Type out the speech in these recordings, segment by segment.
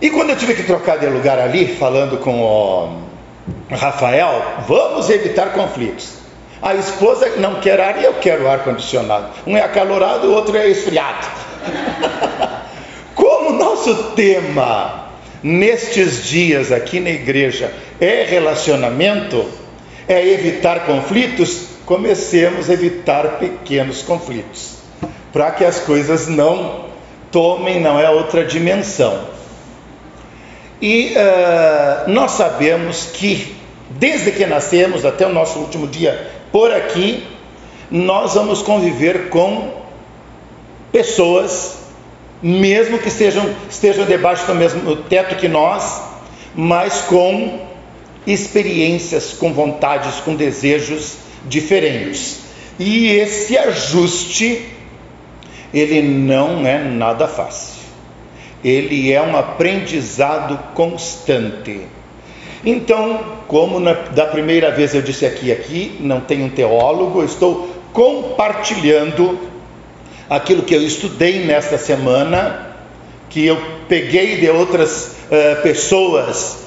E quando eu tive que trocar de lugar ali, falando com o Rafael, vamos evitar conflitos. A esposa não quer ar e eu quero ar-condicionado. Um é acalorado, o outro é esfriado. Como o nosso tema nestes dias aqui na igreja é relacionamento, é evitar conflitos, comecemos a evitar pequenos conflitos, para que as coisas não tomem, não é outra dimensão. E nós sabemos que desde que nascemos até o nosso último dia por aqui, nós vamos conviver com pessoas, mesmo que estejam debaixo do mesmo teto que nós, mas com experiências, com vontades, com desejos diferentes. E esse ajuste, ele não é nada fácil. Ele é um aprendizado constante. Então, como da primeira vez eu disse aqui não tenho um teólogo, eu estou compartilhando aquilo que eu estudei nesta semana, que eu peguei de outras pessoas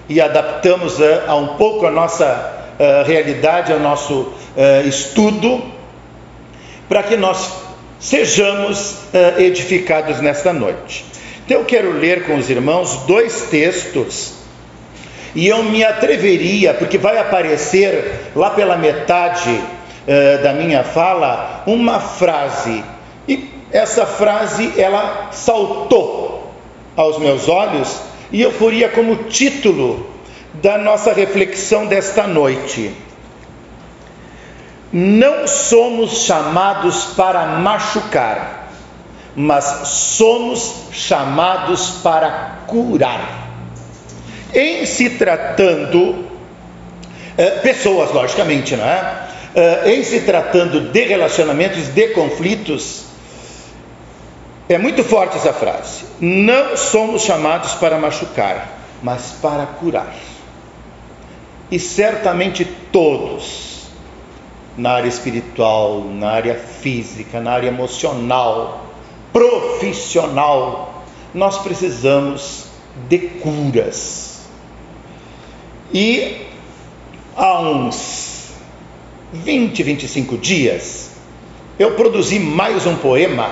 e adaptamos a um pouco a nossa realidade, ao nosso estudo, para que nós sejamos edificados nesta noite. Então eu quero ler com os irmãos 2 textos, e eu me atreveria, porque vai aparecer lá pela metade da minha fala, uma frase, e essa frase ela saltou aos meus olhos, e eu poria como título da nossa reflexão desta noite: não somos chamados para machucar, mas somos chamados para curar. Em se tratando, pessoas logicamente, não é? Em se tratando de relacionamentos, de conflitos, é muito forte essa frase. Não somos chamados para machucar, mas para curar. E certamente todos, na área espiritual, na área física, na área emocional, profissional, nós precisamos de curas. E há uns 20, 25 dias, eu produzi mais um poema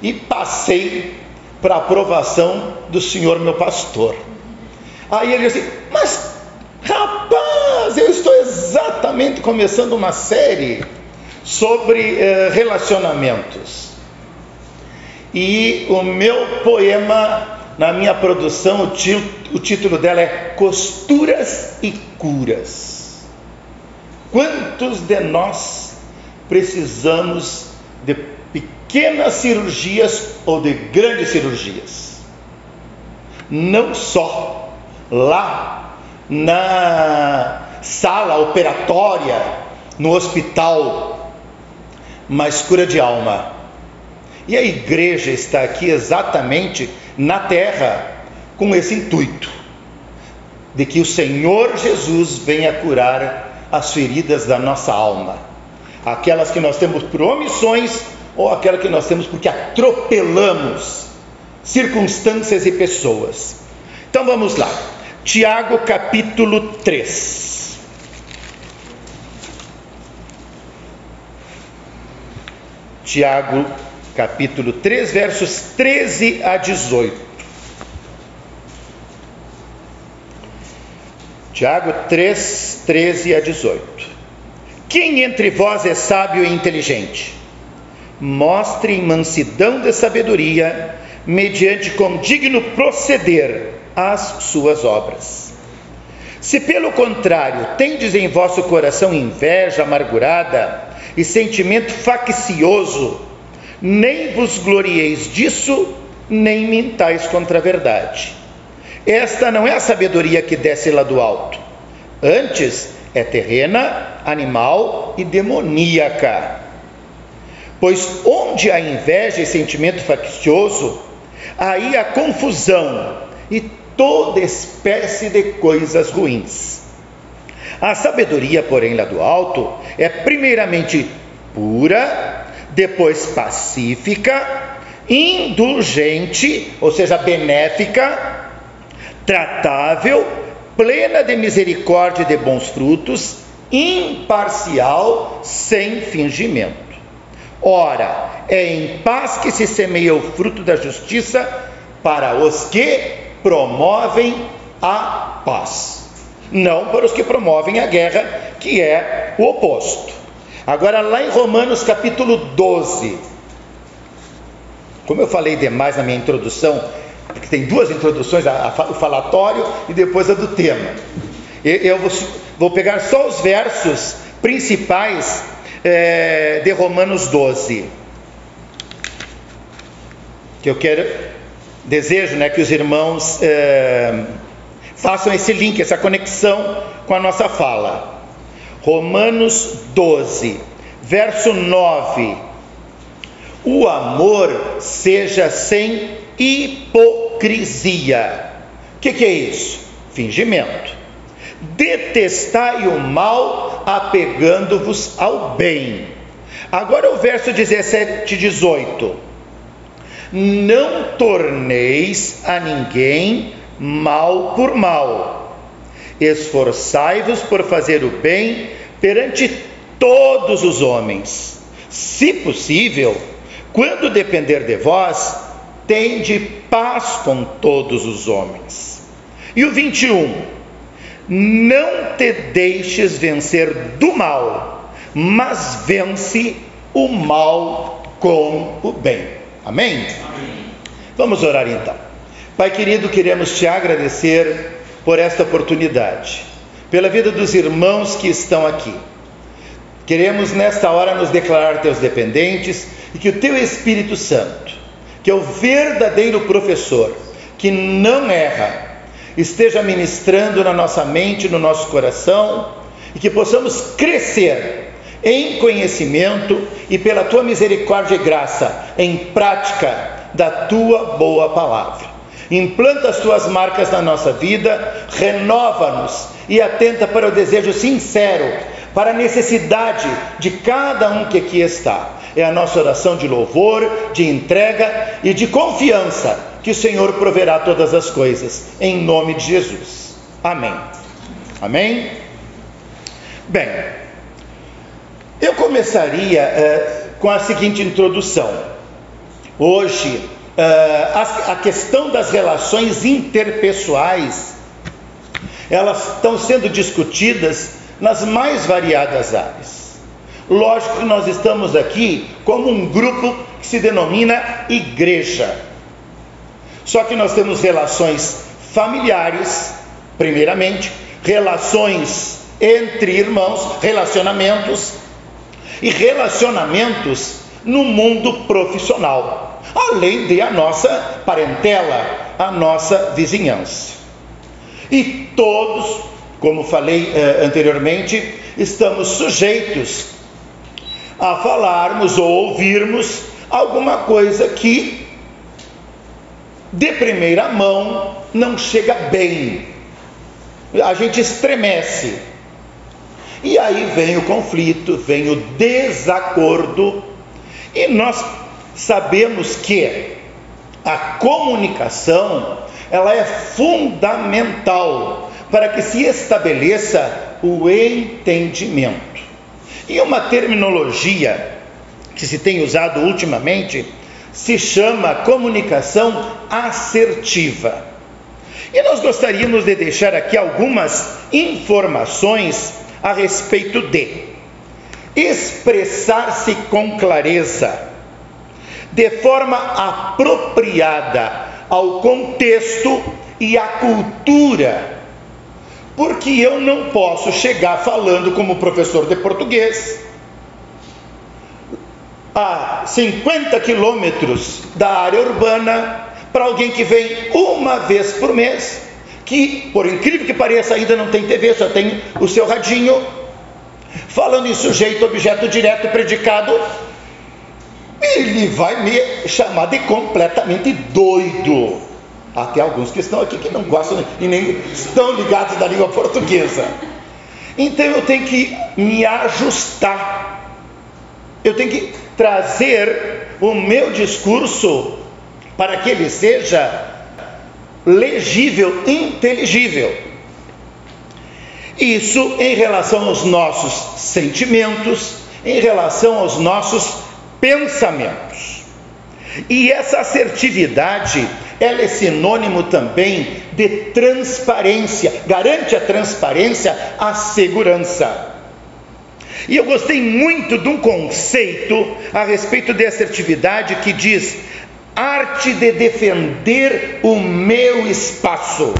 e passei para aprovação do senhor meu pastor. Aí ele disse: mas rapaz, eu estou exatamente começando uma série sobre relacionamentos. E o meu poema, na minha produção, o título dela é Costuras e Curas. Quantos de nós precisamos de pequenas cirurgias ou de grandes cirurgias? Não só lá na sala operatória, no hospital, mas cura de alma. E a igreja está aqui exatamente na terra com esse intuito, de que o Senhor Jesus venha curar as feridas da nossa alma, aquelas que nós temos por omissões ou aquelas que nós temos porque atropelamos circunstâncias e pessoas. Então vamos lá, Tiago capítulo 3. Tiago capítulo 3, versos 13 a 18. Tiago 3, 13 a 18. Quem entre vós é sábio e inteligente? Mostre mansidão de sabedoria, mediante com digno proceder as suas obras. Se pelo contrário tendes em vosso coração inveja amargurada e sentimento faccioso, nem vos glorieis disso, nem mintais contra a verdade. Esta não é a sabedoria que desce lá do alto, antes é terrena, animal e demoníaca. Pois onde há inveja e sentimento faccioso, aí há confusão e toda espécie de coisas ruins. A sabedoria, porém, lá do alto, é primeiramente pura, depois pacífica, indulgente, ou seja, benéfica, tratável, plena de misericórdia e de bons frutos, imparcial, sem fingimento. Ora, é em paz que se semeia o fruto da justiça para os que promovem a paz, não para os que promovem a guerra, que é o oposto. Agora, lá em Romanos capítulo 12, como eu falei demais na minha introdução, porque tem duas introduções, o falatório e depois a do tema, eu vou pegar só os versos principais de Romanos 12, que eu desejo que os irmãos façam esse link, essa conexão com a nossa fala. Romanos 12, verso 9: o amor seja sem hipocrisia. O que é isso? Fingimento. Detestai o mal, apegando-vos ao bem. Agora o verso 17 e 18: não torneis a ninguém mal por mal, esforçai-vos por fazer o bem perante todos os homens. Se possível, quando depender de vós, tende paz com todos os homens. E o 21: não te deixes vencer do mal, mas vence o mal com o bem. Amém? Amém. Vamos orar então. Pai querido, queremos te agradecer por esta oportunidade, pela vida dos irmãos que estão aqui. Queremos nesta hora nos declarar teus dependentes e que o teu Espírito Santo, que é o verdadeiro professor, que não erra, esteja ministrando na nossa mente, no nosso coração, e que possamos crescer em conhecimento e pela tua misericórdia e graça, em prática da tua boa palavra. Implanta as tuas marcas na nossa vida, renova-nos e atenta para o desejo sincero, para a necessidade de cada um que aqui está. É a nossa oração de louvor, de entrega e de confiança que o Senhor proverá todas as coisas, em nome de Jesus. Amém. Amém? Bem, eu começaria com a seguinte introdução. Hoje, a questão das relações interpessoais, elas estão sendo discutidas nas mais variadas áreas. Lógico que nós estamos aqui como um grupo que se denomina igreja. Só que nós temos relações familiares, primeiramente, relações entre irmãos, relacionamentos, e relacionamentos no mundo profissional, além de a nossa parentela, a nossa vizinhança. E todos, como falei anteriormente, estamos sujeitos a falarmos ou ouvirmos alguma coisa que de primeira mão não chega bem, a gente estremece, e aí vem o conflito, vem o desacordo, e nós sabemos que a comunicação, ela é fundamental para que se estabeleça o entendimento. E uma terminologia que se tem usado ultimamente se chama comunicação assertiva. E nós gostaríamos de deixar aqui algumas informações a respeito de expressar-se com clareza, de forma apropriada ao contexto e à cultura, porque eu não posso chegar falando como professor de português a 50 quilômetros da área urbana para alguém que vem uma vez por mês, que, por incrível que pareça, ainda não tem TV, só tem o seu radinho, falando em sujeito, objeto direto, predicado. Ele vai me chamar de completamente doido. Até alguns que estão aqui que não gostam e nem estão ligados da língua portuguesa. Então eu tenho que me ajustar. Eu tenho que trazer o meu discurso para que ele seja legível, inteligível. Isso em relação aos nossos sentimentos, em relação aos nossos pensamentos. E essa assertividade, ela é sinônimo também de transparência, garante a transparência, a segurança. E eu gostei muito de um conceito a respeito de assertividade que diz: arte de defender o meu espaço,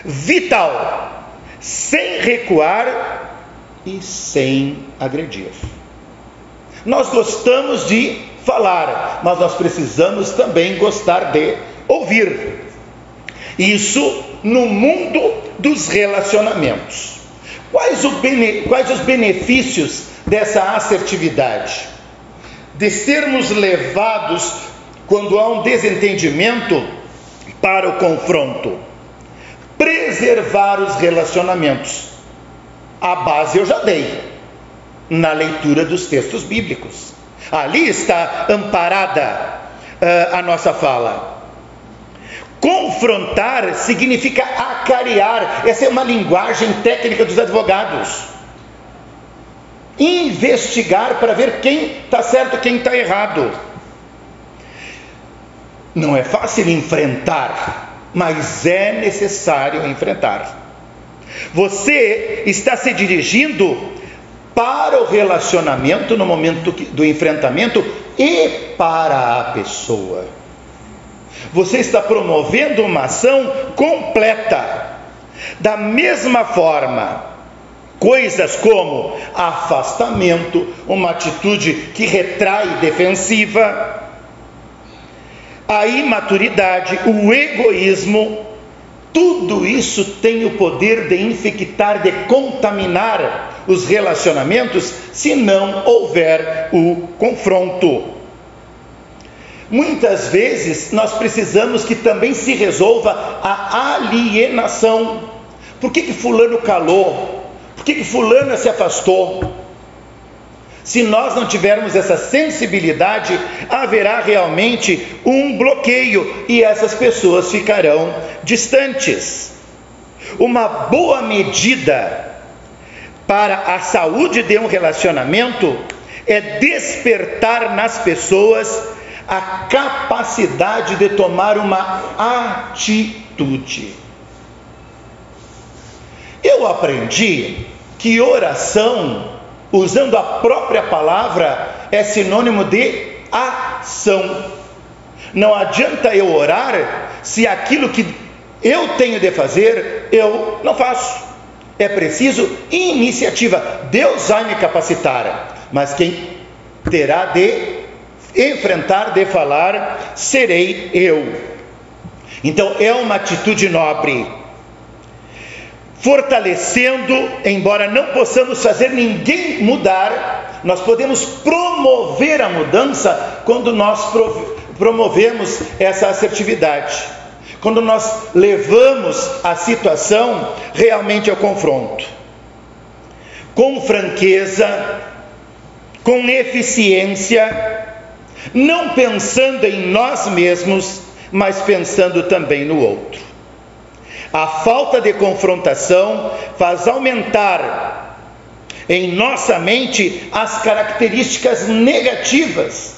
vital, sem recuar e sem agredir. Nós gostamos de falar, mas nós precisamos também gostar de ouvir. Isso no mundo dos relacionamentos. Quais os benefícios dessa assertividade? De sermos levados, quando há um desentendimento, para o confronto. Preservar os relacionamentos. A base eu já dei, na leitura dos textos bíblicos. Ali está amparada a nossa fala. Confrontar significa acarear. Essa é uma linguagem técnica dos advogados. Investigar para ver quem está certo e quem está errado. Não é fácil enfrentar, mas é necessário enfrentar. Você está se dirigindo para o relacionamento no momento do enfrentamento e para a pessoa. Você está promovendo uma ação completa. Da mesma forma, coisas como afastamento, uma atitude que retrai defensiva, a imaturidade, o egoísmo, tudo isso tem o poder de infectar, de contaminar os relacionamentos se não houver o confronto. Muitas vezes nós precisamos que também se resolva a alienação. Por que fulano calou? Por que fulana se afastou? Se nós não tivermos essa sensibilidade, haverá realmente um bloqueio e essas pessoas ficarão distantes. Uma boa medida para a saúde de um relacionamento é despertar nas pessoas a capacidade de tomar uma atitude. Eu aprendi que oração, usando a própria palavra, é sinônimo de ação. Não adianta eu orar se aquilo que eu tenho de fazer, eu não faço. É preciso iniciativa. Deus vai me capacitar, mas quem terá de enfrentar, de falar, serei eu. Então é uma atitude nobre, fortalecendo, embora não possamos fazer ninguém mudar, nós podemos promover a mudança quando nós promovemos essa assertividade, quando nós levamos a situação realmente ao confronto, com franqueza, com eficiência, não pensando em nós mesmos, mas pensando também no outro. A falta de confrontação faz aumentar em nossa mente as características negativas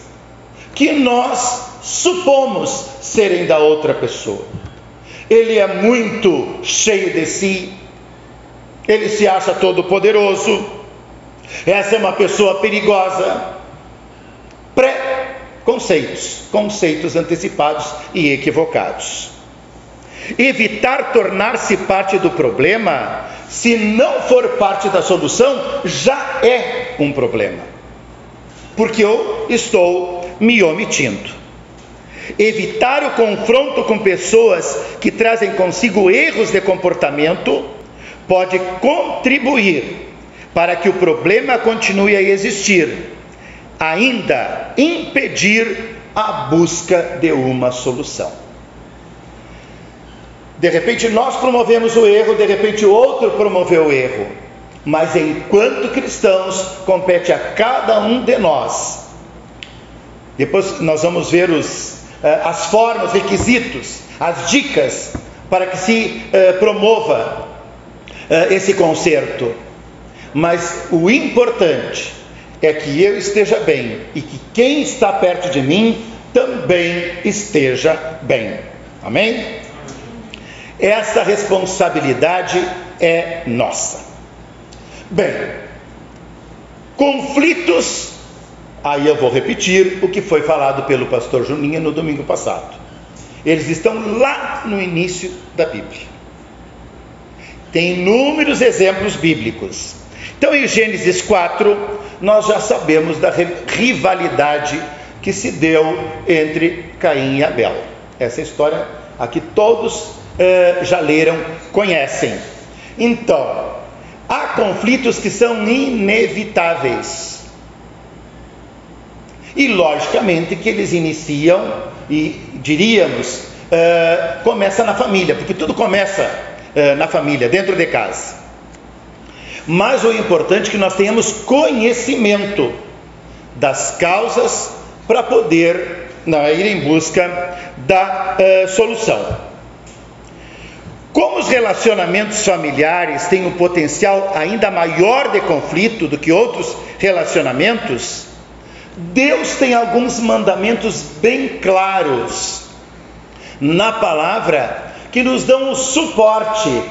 que nós supomos serem da outra pessoa. Ele é muito cheio de si, ele se acha todo poderoso, essa é uma pessoa perigosa. Conceitos antecipados e equivocados. Evitar tornar-se parte do problema, se não for parte da solução, já é um problema, porque eu estou me omitindo. Evitar o confronto com pessoas que trazem consigo erros de comportamento pode contribuir para que o problema continue a existir, ainda impedir a busca de uma solução. De repente nós promovemos o erro, de repente o outro promoveu o erro, mas enquanto cristãos compete a cada um de nós. Depois nós vamos ver as formas, os requisitos, as dicas para que se promova esse conserto. Mas o importante é que eu esteja bem e que quem está perto de mim também esteja bem. Amém? Essa responsabilidade é nossa. Bem, conflitos, aí eu vou repetir o que foi falado pelo pastor Juninho no domingo passado. Eles estão lá no início da Bíblia. Tem inúmeros exemplos bíblicos. Então, em Gênesis 4, nós já sabemos da rivalidade que se deu entre Caim e Abel. Essa história aqui todos já leram, conhecem. Então, há conflitos que são inevitáveis. E, logicamente, que eles iniciam, e diríamos, começa na família, porque tudo começa na família, dentro de casa. Mas o importante é que nós tenhamos conhecimento das causas para poder ir em busca da solução. Como os relacionamentos familiares têm um potencial ainda maior de conflito do que outros relacionamentos, Deus tem alguns mandamentos bem claros na palavra que nos dão o suporte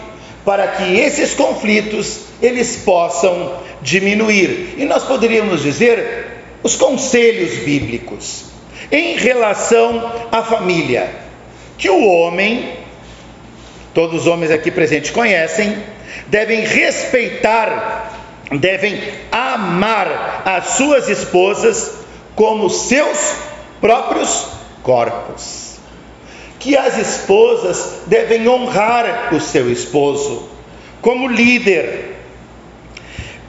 para que esses conflitos eles possam diminuir. E nós poderíamos dizer os conselhos bíblicos em relação à família, que o homem, todos os homens aqui presentes conhecem, devem respeitar, devem amar as suas esposas como seus próprios corpos. Que as esposas devem honrar o seu esposo como líder,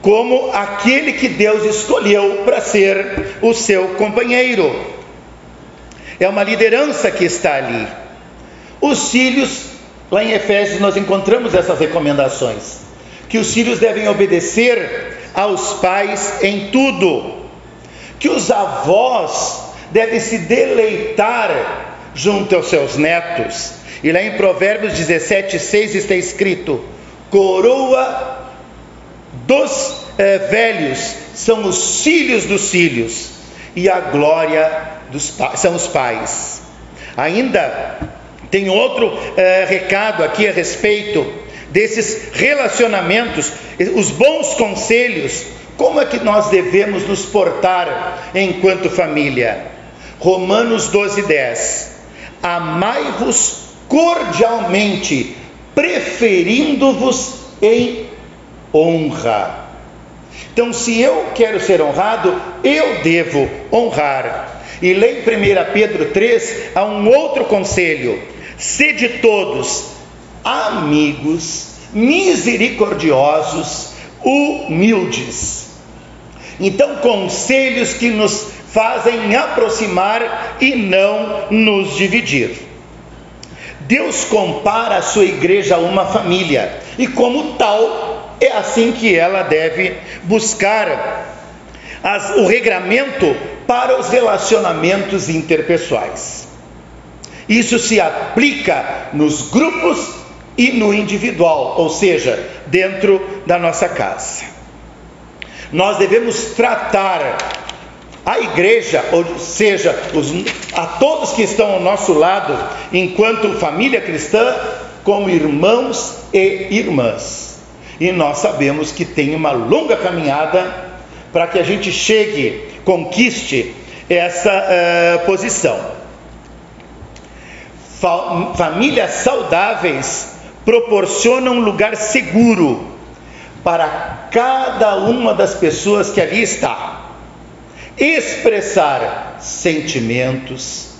como aquele que Deus escolheu para ser o seu companheiro. É uma liderança que está ali. Os filhos, lá em Efésios nós encontramos essas recomendações, que os filhos devem obedecer aos pais em tudo, que os avós devem se deleitar junto aos seus netos. E lá em Provérbios 17:6 está escrito: coroa dos velhos são os filhos dos filhos, e a glória são os pais. Ainda tem outro recado aqui a respeito desses relacionamentos, os bons conselhos, como é que nós devemos nos portar enquanto família. Romanos 12:10: amai-vos cordialmente, preferindo-vos em honra. Então, se eu quero ser honrado, eu devo honrar. E lá em 1 Pedro 3, há um outro conselho: sede todos amigos, misericordiosos, humildes. Então, conselhos que nos fazem aproximar e não nos dividir. Deus compara a sua igreja a uma família, e como tal, é assim que ela deve buscar o regramento para os relacionamentos interpessoais. Isso se aplica nos grupos e no individual, ou seja, dentro da nossa casa. Nós devemos tratar a igreja, ou seja, a todos que estão ao nosso lado, enquanto família cristã, como irmãos e irmãs. E nós sabemos que tem uma longa caminhada para que a gente conquiste essa posição. Famílias saudáveis proporcionam um lugar seguro para cada uma das pessoas que ali está expressar sentimentos,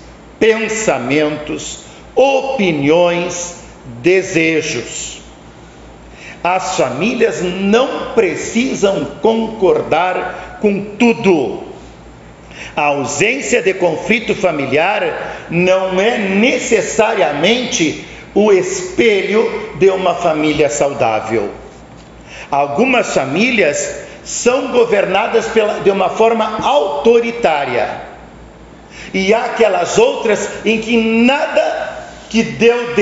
pensamentos, opiniões, desejos. As famílias não precisam concordar com tudo. A ausência de conflito familiar não é necessariamente o espelho de uma família saudável. Algumas famílias são governadas de uma forma autoritária. e há aquelas outras em que nada que deu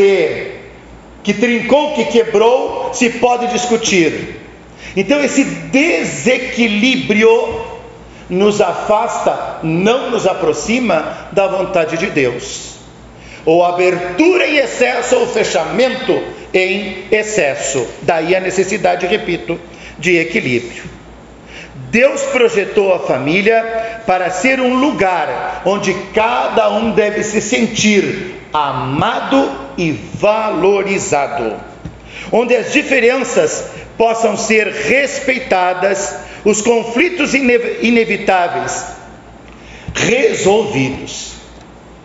que trincou, que quebrou, se pode discutir. Então esse desequilíbrio nos afasta, não nos aproxima da vontade de Deus. Ou abertura em excesso, ou fechamento em excesso. Daí a necessidade, repito, de equilíbrio. Deus projetou a família para ser um lugar onde cada um deve se sentir amado e valorizado, onde as diferenças possam ser respeitadas, os conflitos inevitáveis resolvidos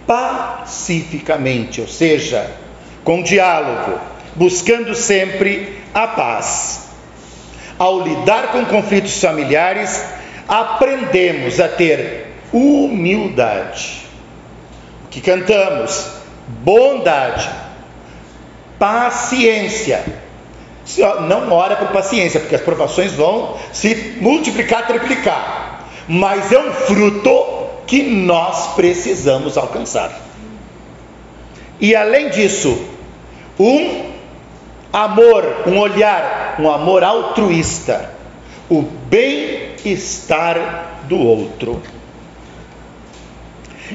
pacificamente, ou seja, com diálogo, buscando sempre a paz. Ao lidar com conflitos familiares, aprendemos a ter humildade. O que cantamos? Bondade, paciência. Não ora por paciência, porque as provações vão se multiplicar, triplicar. Mas é um fruto que nós precisamos alcançar. E além disso, um amor, um olhar, um amor altruísta, o bem-estar do outro.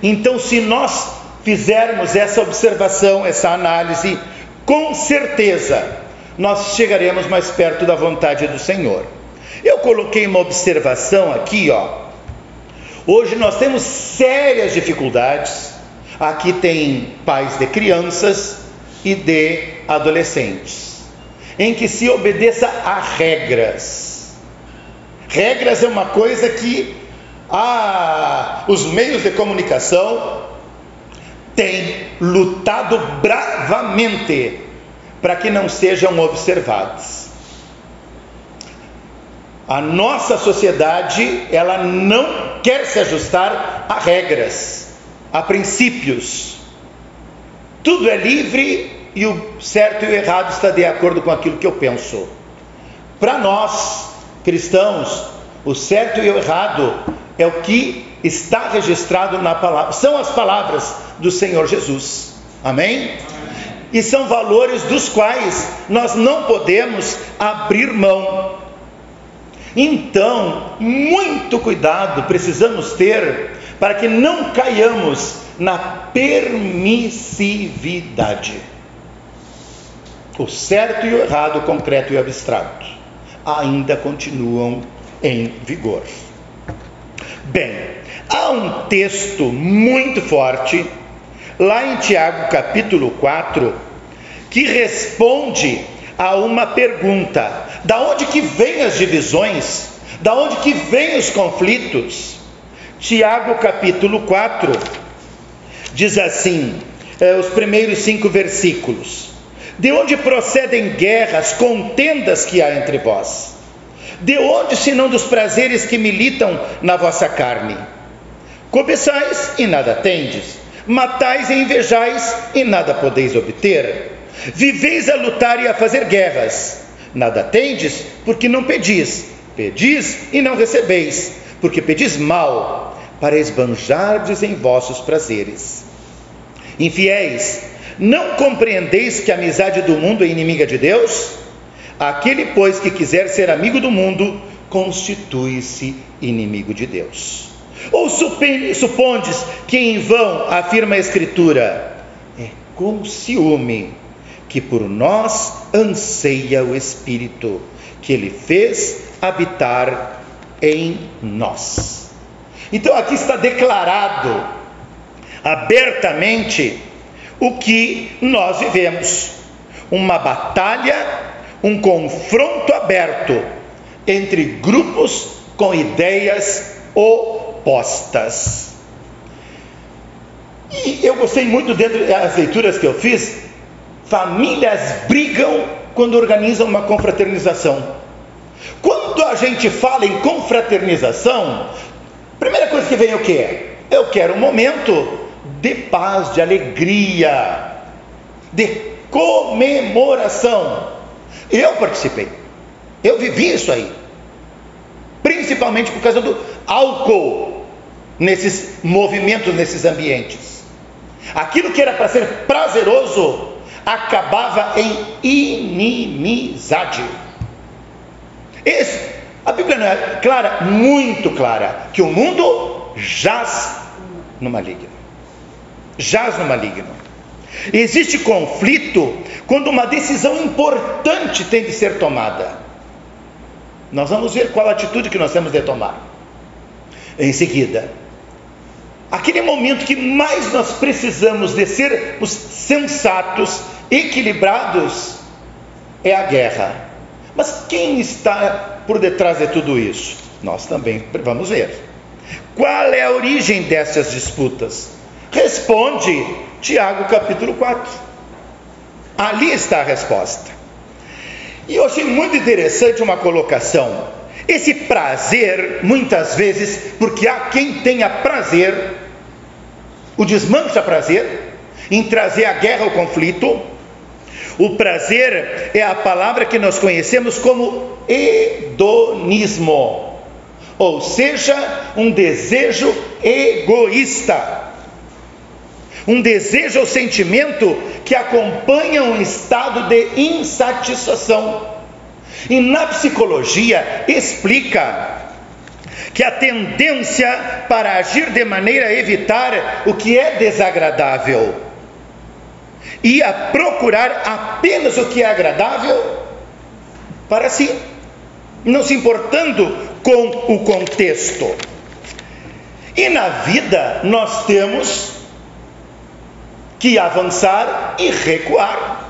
Então, se nós fizermos essa observação, essa análise, com certeza nós chegaremos mais perto da vontade do Senhor. Eu coloquei uma observação aqui, Hoje nós temos sérias dificuldades. Aqui tem pais de crianças e de adolescentes, em que se obedeça a regras. Regras é uma coisa que os meios de comunicação têm lutado bravamente para que não sejam observados. A nossa sociedade, ela não quer se ajustar a regras, a princípios. Tudo é livre e o certo e o errado está de acordo com aquilo que eu penso. Para nós, cristãos, o certo e o errado é o que está registrado na palavra. São as palavras do Senhor Jesus. Amém? E são valores dos quais nós não podemos abrir mão. Então, muito cuidado precisamos ter para que não caiamos na permissividade. O certo e o errado, o concreto e o abstrato, ainda continuam em vigor. Bem, há um texto muito forte, lá em Tiago capítulo 4, que responde a uma pergunta: da onde que vêm as divisões? Da onde que vêm os conflitos? Tiago capítulo 4 diz assim, os primeiros 5 versículos: de onde procedem guerras, contendas que há entre vós? De onde, senão dos prazeres que militam na vossa carne? Cobiçais e nada tendes, matais e invejais e nada podeis obter. Viveis a lutar e a fazer guerras, nada tendes, porque não pedis. Pedis e não recebeis, porque pedis mal, para esbanjardes em vossos prazeres. Infiéis, não compreendeis que a amizade do mundo é inimiga de Deus? Aquele, pois, que quiser ser amigo do mundo, constitui-se inimigo de Deus. Ou supondes que em vão afirma a Escritura: é com ciúme que por nós anseia o Espírito, que Ele fez habitar em nós. Então aqui está declarado abertamente o que nós vivemos: uma batalha, um confronto aberto entre grupos com ideias opostas. E eu gostei muito, dentro das leituras que eu fiz, famílias brigam quando organizam uma confraternização. Quando a gente fala em confraternização, a primeira coisa que vem é o quê? Eu quero um momento de paz, de alegria, de comemoração. Eu participei, eu vivi isso aí, principalmente por causa do álcool. nesses movimentos, nesses ambientes. Aquilo que era para ser prazeroso acabava em inimizade. A Bíblia não é clara, muito clara, que o mundo jaz no maligno. Jaz no maligno. Existe conflito quando uma decisão importante tem de ser tomada. Nós vamos ver qual a atitude que nós temos de tomar. Em seguida, aquele momento que mais nós precisamos de sermos sensatos, equilibrados, é a guerra. Mas quem está por detrás de tudo isso? Nós também vamos ver. Qual é a origem dessas disputas? Responde Tiago capítulo 4. Ali está a resposta. E eu achei muito interessante uma colocação. Esse prazer, muitas vezes, porque há quem tenha prazer, o desmancha prazer, em trazer a guerra, o conflito. O prazer é a palavra que nós conhecemos como hedonismo, ou seja, um desejo egoísta. Um desejo ou sentimento que acompanha um estado de insatisfação. E na psicologia explica que a tendência para agir de maneira a evitar o que é desagradável e a procurar apenas o que é agradável para si, não se importando com o contexto. E na vida nós temos que avançar e recuar.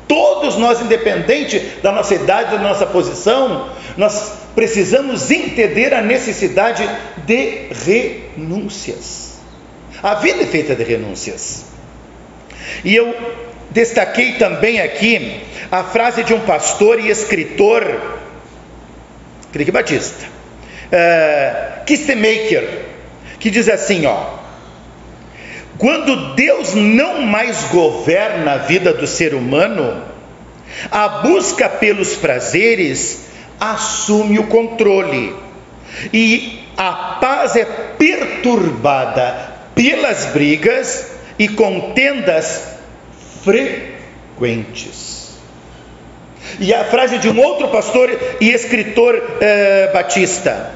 Todos nós, independente da nossa idade, da nossa posição, nós precisamos entender a necessidade de renúncias. A vida é feita de renúncias. E eu destaquei também aqui a frase de um pastor e escritor, creio que Batista, Kistemaker, que diz assim, quando Deus não mais governa a vida do ser humano, a busca pelos prazeres assume o controle e a paz é perturbada pelas brigas e contendas frequentes. E a frase de um outro pastor e escritor batista: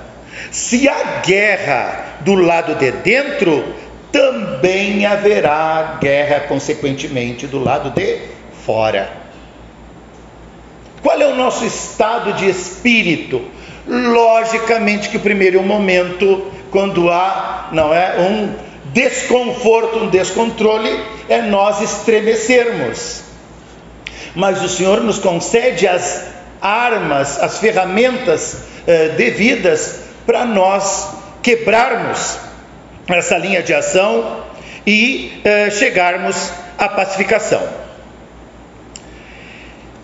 se há guerra do lado de dentro, também haverá guerra, consequentemente, do lado de fora. Qual é o nosso estado de espírito? Logicamente que o primeiro momento, quando há, um desconforto, um descontrole, é nós estremecermos. Mas o Senhor nos concede as armas, as ferramentas devidas para nós quebrarmos essa linha de ação e chegarmos à pacificação.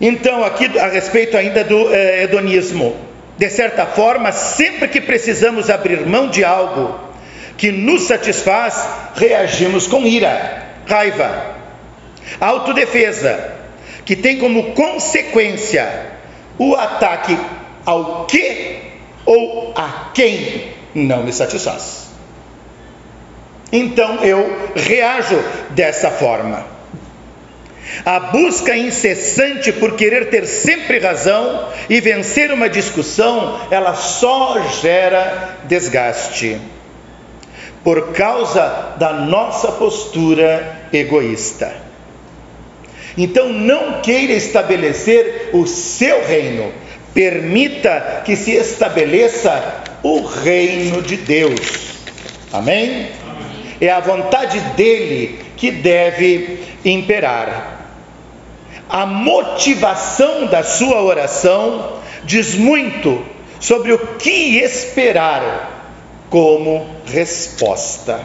Então, aqui a respeito ainda do hedonismo, de certa forma, sempre que precisamos abrir mão de algo que nos satisfaz, reagimos com ira, raiva, autodefesa, que tem como consequência o ataque ao que ou a quem não me satisfaz. Então eu reajo dessa forma. A busca incessante por querer ter sempre razão e vencer uma discussão, ela só gera desgaste, por causa da nossa postura egoísta. Então não queira estabelecer o seu reino, permita que se estabeleça o reino de Deus. Amém? É a vontade dele que deve imperar. A motivação da sua oração diz muito sobre o que esperar como resposta.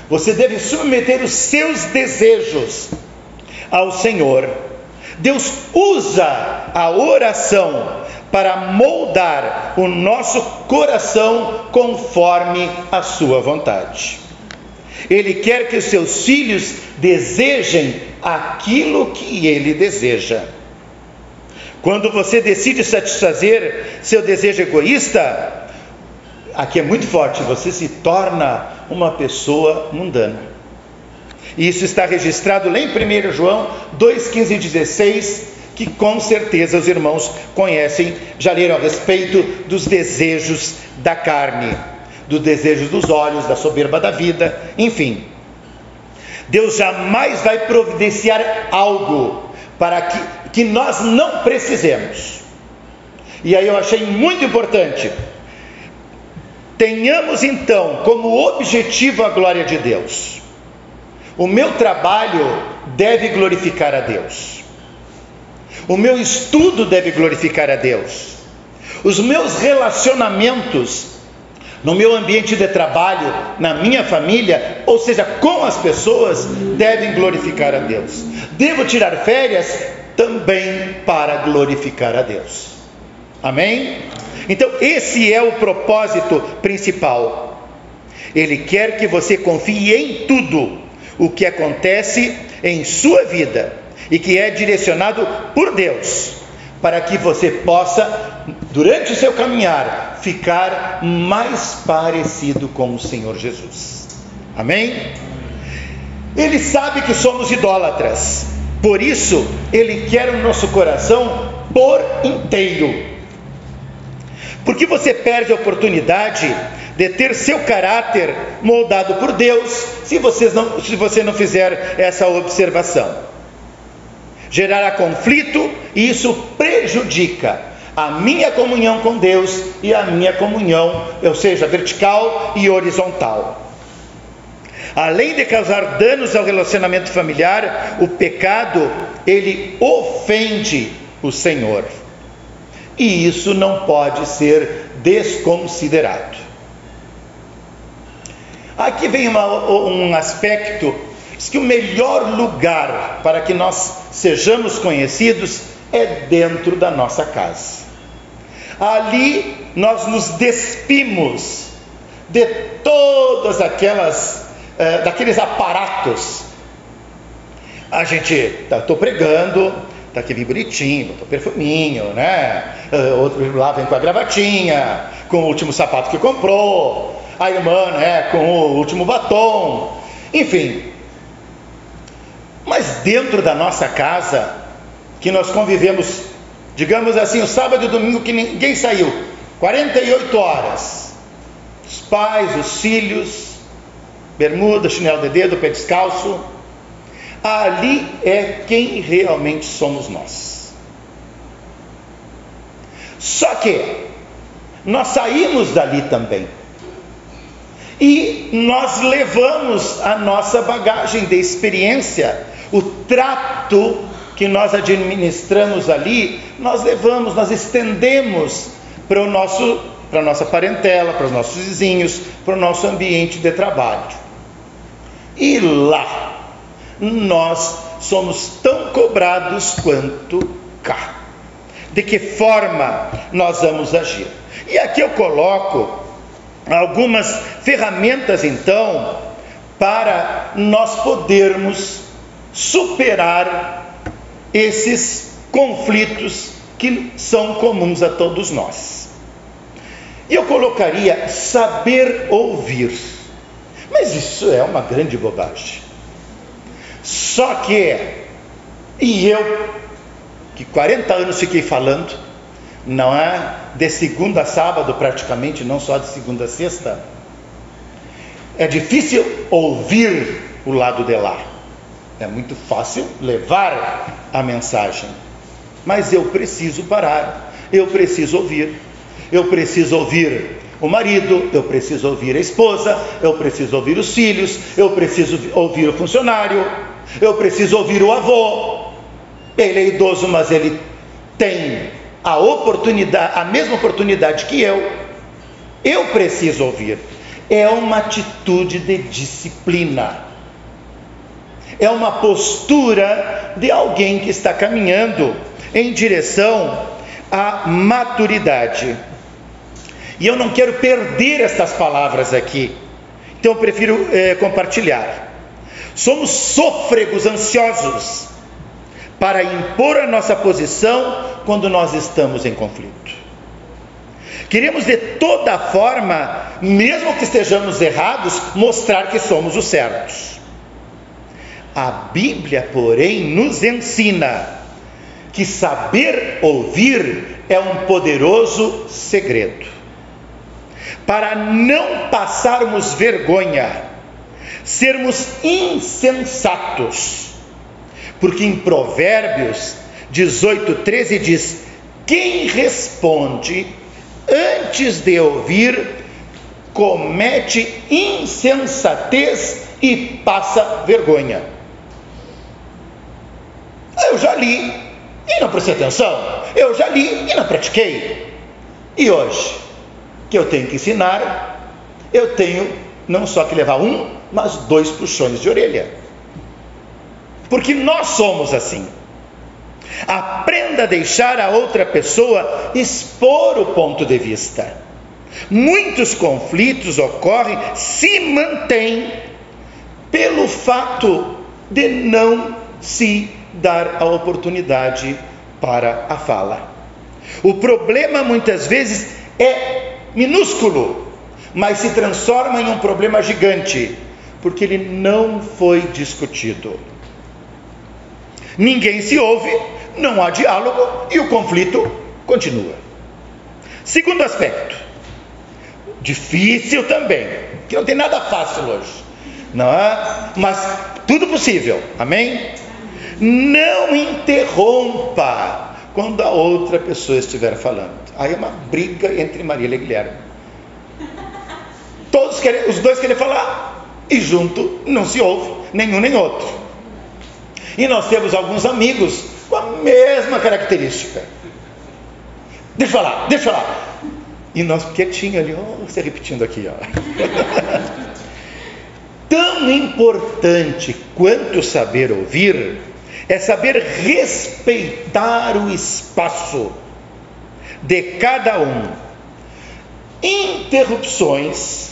Você deve submeter os seus desejos ao Senhor. Deus usa a oração para moldar o nosso coração conforme a sua vontade. Ele quer que os seus filhos desejem aquilo que ele deseja. Quando você decide satisfazer seu desejo egoísta, aqui é muito forte, você se torna uma pessoa mundana. E isso está registrado lá em 1 João 2, 15 e 16, que com certeza os irmãos conhecem, já leram a respeito dos desejos da carne, dos desejos dos olhos, da soberba da vida, enfim. Deus jamais vai providenciar algo para que nós não precisemos. E aí eu achei muito importante, tenhamos então como objetivo a glória de Deus. O meu trabalho deve glorificar a Deus. O meu estudo deve glorificar a Deus. Os meus relacionamentos no meu ambiente de trabalho, na minha família, ou seja, com as pessoas, devem glorificar a Deus. Devo tirar férias também para glorificar a Deus. Amém? Então esse é o propósito principal. Ele quer que você confie em tudo o que acontece em sua vida e que é direcionado por Deus, para que você possa, durante o seu caminhar, ficar mais parecido com o Senhor Jesus. Amém? Ele sabe que somos idólatras, por isso Ele quer o nosso coração por inteiro. Porque você perde a oportunidade de ter seu caráter moldado por Deus, se você não fizer essa observação. Gerará conflito e isso prejudica a minha comunhão com Deus e a minha comunhão, ou seja, vertical e horizontal. Além de causar danos ao relacionamento familiar, o pecado, ele ofende o Senhor. E isso não pode ser desconsiderado. Aqui vem um aspecto, diz que o melhor lugar para que nós sejamos conhecidos é dentro da nossa casa. Ali nós nos despimos de todas daqueles aparatos. A gente, estou pregando, está aqui bem bonitinho, botou perfuminho, né? Outro lá vem com a gravatinha, com o último sapato que comprou, a irmã, né, com o último batom, enfim. Mas dentro da nossa casa, que nós convivemos, digamos assim, o sábado e o domingo que ninguém saiu, 48 horas, os pais, os filhos, bermuda, chinelo de dedo, pé descalço, ali é quem realmente somos nós. Só que nós saímos dali também, e nós levamos a nossa bagagem de experiência, o trato que nós administramos ali, nós levamos, nós estendemos para a nossa parentela, para os nossos vizinhos, para o nosso ambiente de trabalho. E lá, nós somos tão cobrados quanto cá. De que forma nós vamos agir? E aqui eu coloco algumas ferramentas, então, para nós podermos superar esses conflitos que são comuns a todos nós. Eu colocaria saber ouvir, mas isso é uma grande bobagem. Só que, e eu, que 40 anos fiquei falando, não é de segunda a sábado praticamente, não só de segunda a sexta, é difícil ouvir o lado de lá. É muito fácil levar a mensagem, mas eu preciso parar, eu preciso ouvir. Eu preciso ouvir o marido, eu preciso ouvir a esposa, eu preciso ouvir os filhos, eu preciso ouvir o funcionário, eu preciso ouvir o avô. Ele é idoso, mas ele tem a mesma oportunidade que eu. Eu preciso ouvir. É uma atitude de disciplina. É uma postura de alguém que está caminhando em direção à maturidade. E eu não quero perder estas palavras aqui, então eu prefiro compartilhar. Somos sôfregos ansiosos para impor a nossa posição quando nós estamos em conflito. Queremos de toda forma, mesmo que estejamos errados, mostrar que somos os certos. A Bíblia, porém, nos ensina que saber ouvir é um poderoso segredo. Para não passarmos vergonha, sermos insensatos. Porque em Provérbios 18:13 diz: quem responde antes de ouvir, comete insensatez e passa vergonha. Eu já li e não prestei atenção. Eu já li e não pratiquei. E hoje, que eu tenho que ensinar, eu tenho não só que levar um, mas 2 puxões de orelha. Porque nós somos assim. Aprenda a deixar a outra pessoa expor o ponto de vista. Muitos conflitos ocorrem, se mantêm pelo fato de não se dar a oportunidade para a fala. O problema muitas vezes é minúsculo, mas se transforma em um problema gigante, porque ele não foi discutido. Ninguém se ouve, não há diálogo e o conflito continua. Segundo aspecto, difícil também, que não tem nada fácil hoje, não é? Mas tudo possível, amém? Não interrompa quando a outra pessoa estiver falando. Aí é uma briga entre Marília e Guilherme. Os dois querem falar e junto não se ouve nenhum nem outro. E nós temos alguns amigos com a mesma característica. Deixa eu falar. E nós quietinho ali, você repetindo aqui, Tão importante quanto saber ouvir é saber respeitar o espaço de cada um. Interrupções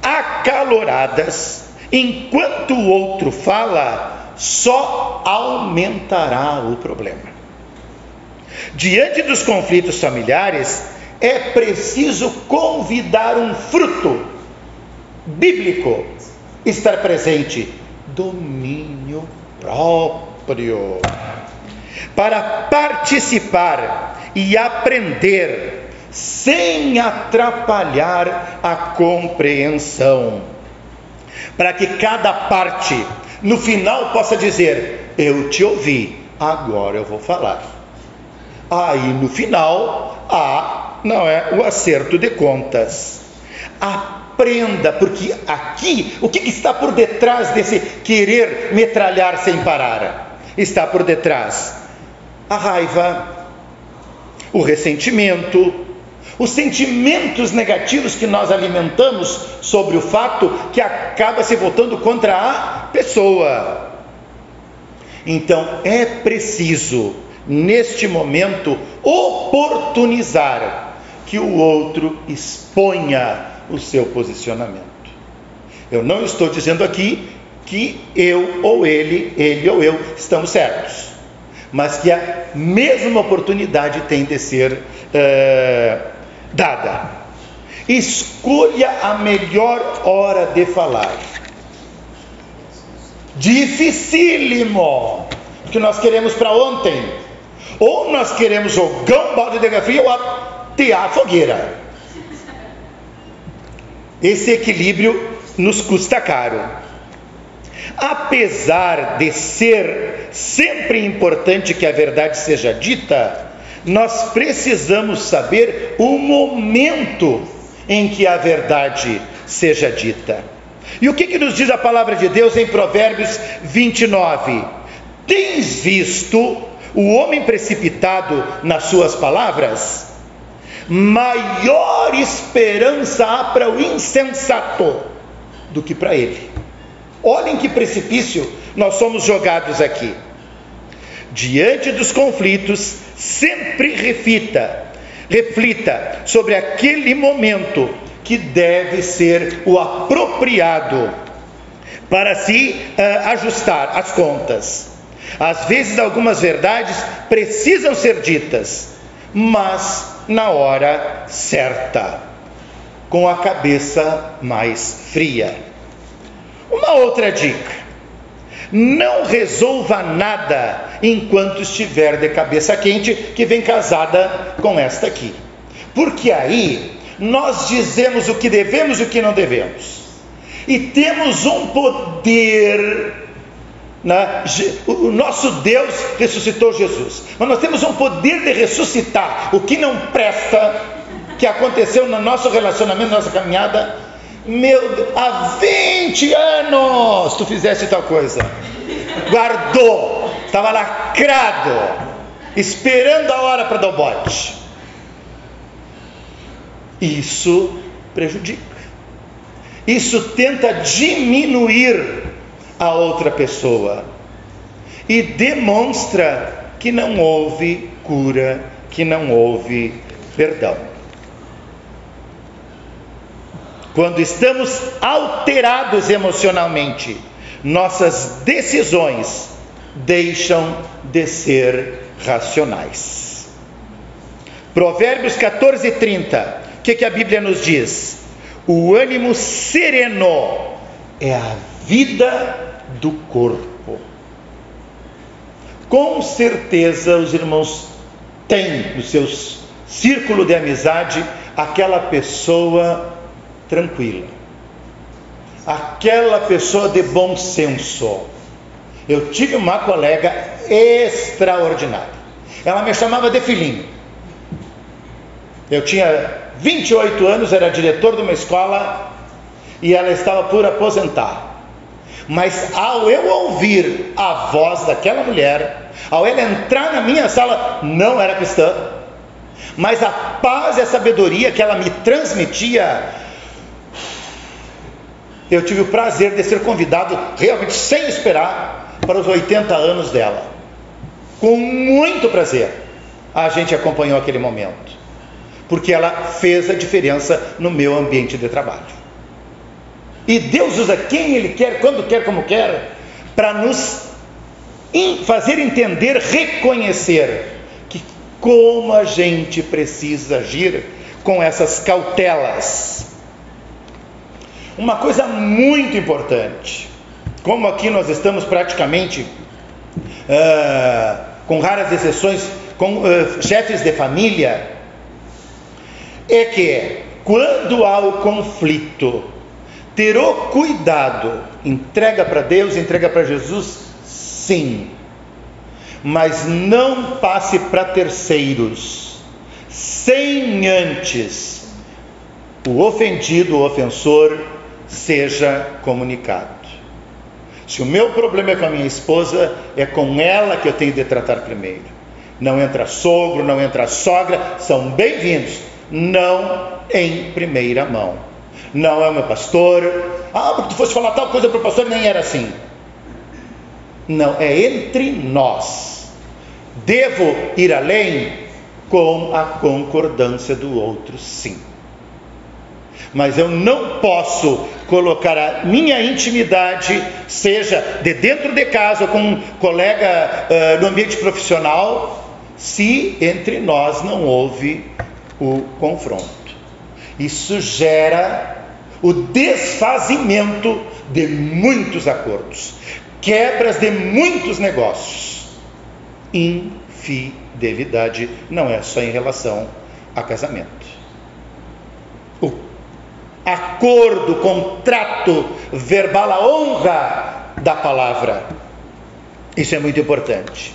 acaloradas enquanto o outro fala só aumentará o problema. Diante dos conflitos familiares, é preciso convidar um fruto bíblico estar presente: domínio próprio, para participar e aprender sem atrapalhar a compreensão, para que cada parte no final possa dizer: eu te ouvi, agora eu vou falar. Aí no final há, o acerto de contas. Aprenda, porque aqui, o que está por detrás desse querer metralhar sem parar? Está por detrás a raiva, o ressentimento, os sentimentos negativos que nós alimentamos sobre o fato que acaba se voltando contra a pessoa. Então é preciso, neste momento, oportunizar que o outro exponha o seu posicionamento. Eu não estou dizendo aqui que eu ou ele ou eu estamos certos, mas que a mesma oportunidade tem de ser dada. Escolha a melhor hora de falar. Dificílimo, porque nós queremos para ontem, ou nós queremos jogar um balde de água fria ou atear a fogueira. Esse equilíbrio nos custa caro. Apesar de ser sempre importante que a verdade seja dita, nós precisamos saber o momento em que a verdade seja dita. E o que nos diz a palavra de Deus em Provérbios 29? Tens visto o homem precipitado nas suas palavras? Maior esperança há para o insensato do que para ele. Olhem que precipício nós somos jogados aqui. Diante dos conflitos, sempre reflita sobre aquele momento que deve ser o apropriado para se ajustar as contas. Às vezes algumas verdades precisam ser ditas, mas na hora certa, com a cabeça mais fria. Uma outra dica: não resolva nada enquanto estiver de cabeça quente, que vem casada com esta aqui. Porque aí nós dizemos o que devemos e o que não devemos. E temos um poder, né? O nosso Deus ressuscitou Jesus, mas nós temos um poder de ressuscitar o que não presta, que aconteceu no nosso relacionamento, na nossa caminhada. Meu Deus, há 20 anos tu fizeste tal coisa, guardou, estava lacrado, esperando a hora para dar o bote. Isso prejudica, isso tenta diminuir a outra pessoa e demonstra que não houve cura, que não houve perdão. Quando estamos alterados emocionalmente, nossas decisões deixam de ser racionais. Provérbios 14:30, o que a Bíblia nos diz? O ânimo sereno é a vida do corpo. Com certeza os irmãos têm no seu círculo de amizade aquela pessoa tranquila, aquela pessoa de bom senso. Eu tive uma colega extraordinária, ela me chamava de filhinho. Eu tinha 28 anos, era diretor de uma escola e ela estava por aposentar. Mas ao eu ouvir a voz daquela mulher, ao ela entrar na minha sala, não era cristã, mas a paz e a sabedoria que ela me transmitia, eu tive o prazer de ser convidado, realmente sem esperar, para os 80 anos dela. Com muito prazer, a gente acompanhou aquele momento, porque ela fez a diferença no meu ambiente de trabalho. E Deus usa quem Ele quer, quando quer, como quer, para nos fazer entender, reconhecer que como a gente precisa agir com essas cautelas. Uma coisa muito importante, como aqui nós estamos praticamente, com raras exceções, com chefes de família, é que quando há o conflito, ter o cuidado, entrega para Deus, entrega para Jesus, sim, mas não passe para terceiros, sem antes o ofendido, o ofensor, seja comunicado. Se o meu problema é com a minha esposa, é com ela que eu tenho de tratar primeiro. Não entra sogro, não entra sogra, são bem-vindos, não em primeira mão. Não é o meu pastor, porque tu fosse falar tal coisa para o pastor, nem era assim. Não, é entre nós. Devo ir além com a concordância do outro, sim. Mas eu não posso colocar a minha intimidade, seja de dentro de casa ou com um colega no ambiente profissional, se entre nós não houve o confronto. Isso gera o desfazimento de muitos acordos, quebras de muitos negócios. Infidelidade não é só em relação a casamento. O acordo, contrato verbal, a honra da palavra, isso é muito importante.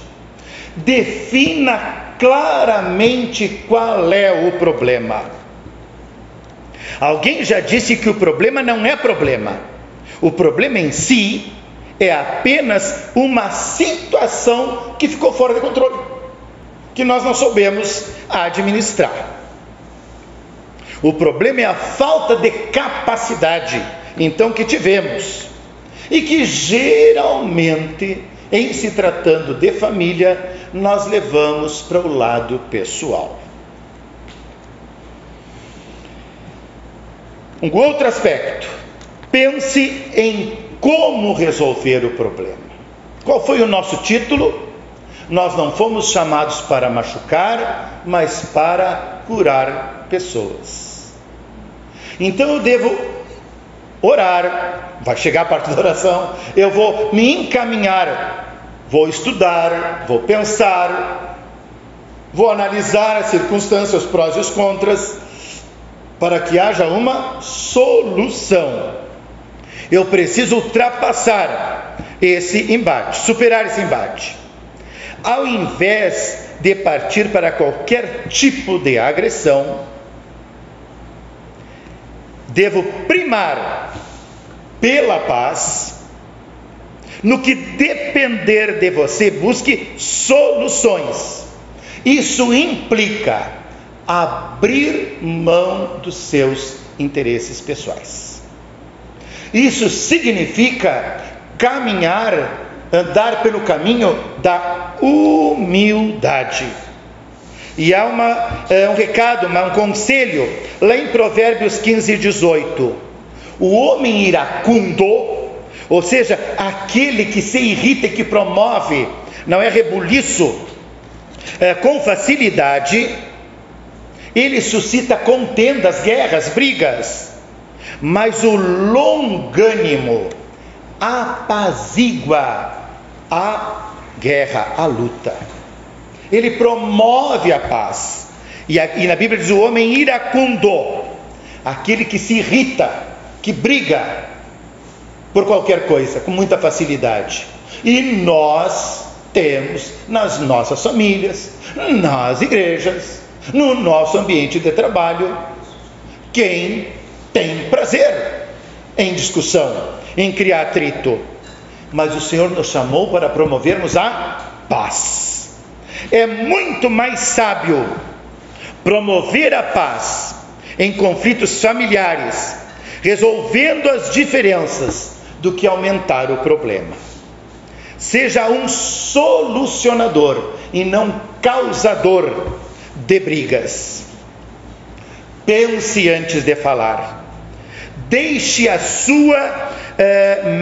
Defina claramente qual é o problema. Alguém já disse que o problema não é problema. O problema em si é apenas uma situação que ficou fora de controle, que nós não soubemos administrar. O problema é a falta de capacidade, então, que tivemos, e que geralmente, em se tratando de família, nós levamos para o lado pessoal. Um outro aspecto: pense em como resolver o problema. Qual foi o nosso título? Nós não fomos chamados para machucar, mas para curar pessoas. Então eu devo orar, vai chegar a parte da oração, eu vou me encaminhar, vou estudar, vou pensar, vou analisar as circunstâncias, os prós e os contras, para que haja uma solução. Eu preciso ultrapassar esse embate, superar esse embate. Ao invés de partir para qualquer tipo de agressão, devo primar pela paz. No que depender de você, busque soluções. Isso implica abrir mão dos seus interesses pessoais. Isso significa caminhar, andar pelo caminho da humildade. E há um recado, um conselho, lá em Provérbios 15:18. O homem iracundo, ou seja, aquele que se irrita e que promove, não é rebuliço, com facilidade, ele suscita contendas, guerras, brigas. Mas o longânimo apazigua a guerra, a luta. Ele promove a paz. E na Bíblia diz o homem iracundo, aquele que se irrita, que briga por qualquer coisa, com muita facilidade. E nós temos nas nossas famílias, nas igrejas, no nosso ambiente de trabalho, quem tem prazer em discussão, em criar atrito. Mas o Senhor nos chamou para promovermos a paz. É muito mais sábio promover a paz em conflitos familiares, resolvendo as diferenças, do que aumentar o problema. Seja um solucionador e não causador de brigas. Pense antes de falar. Deixe a sua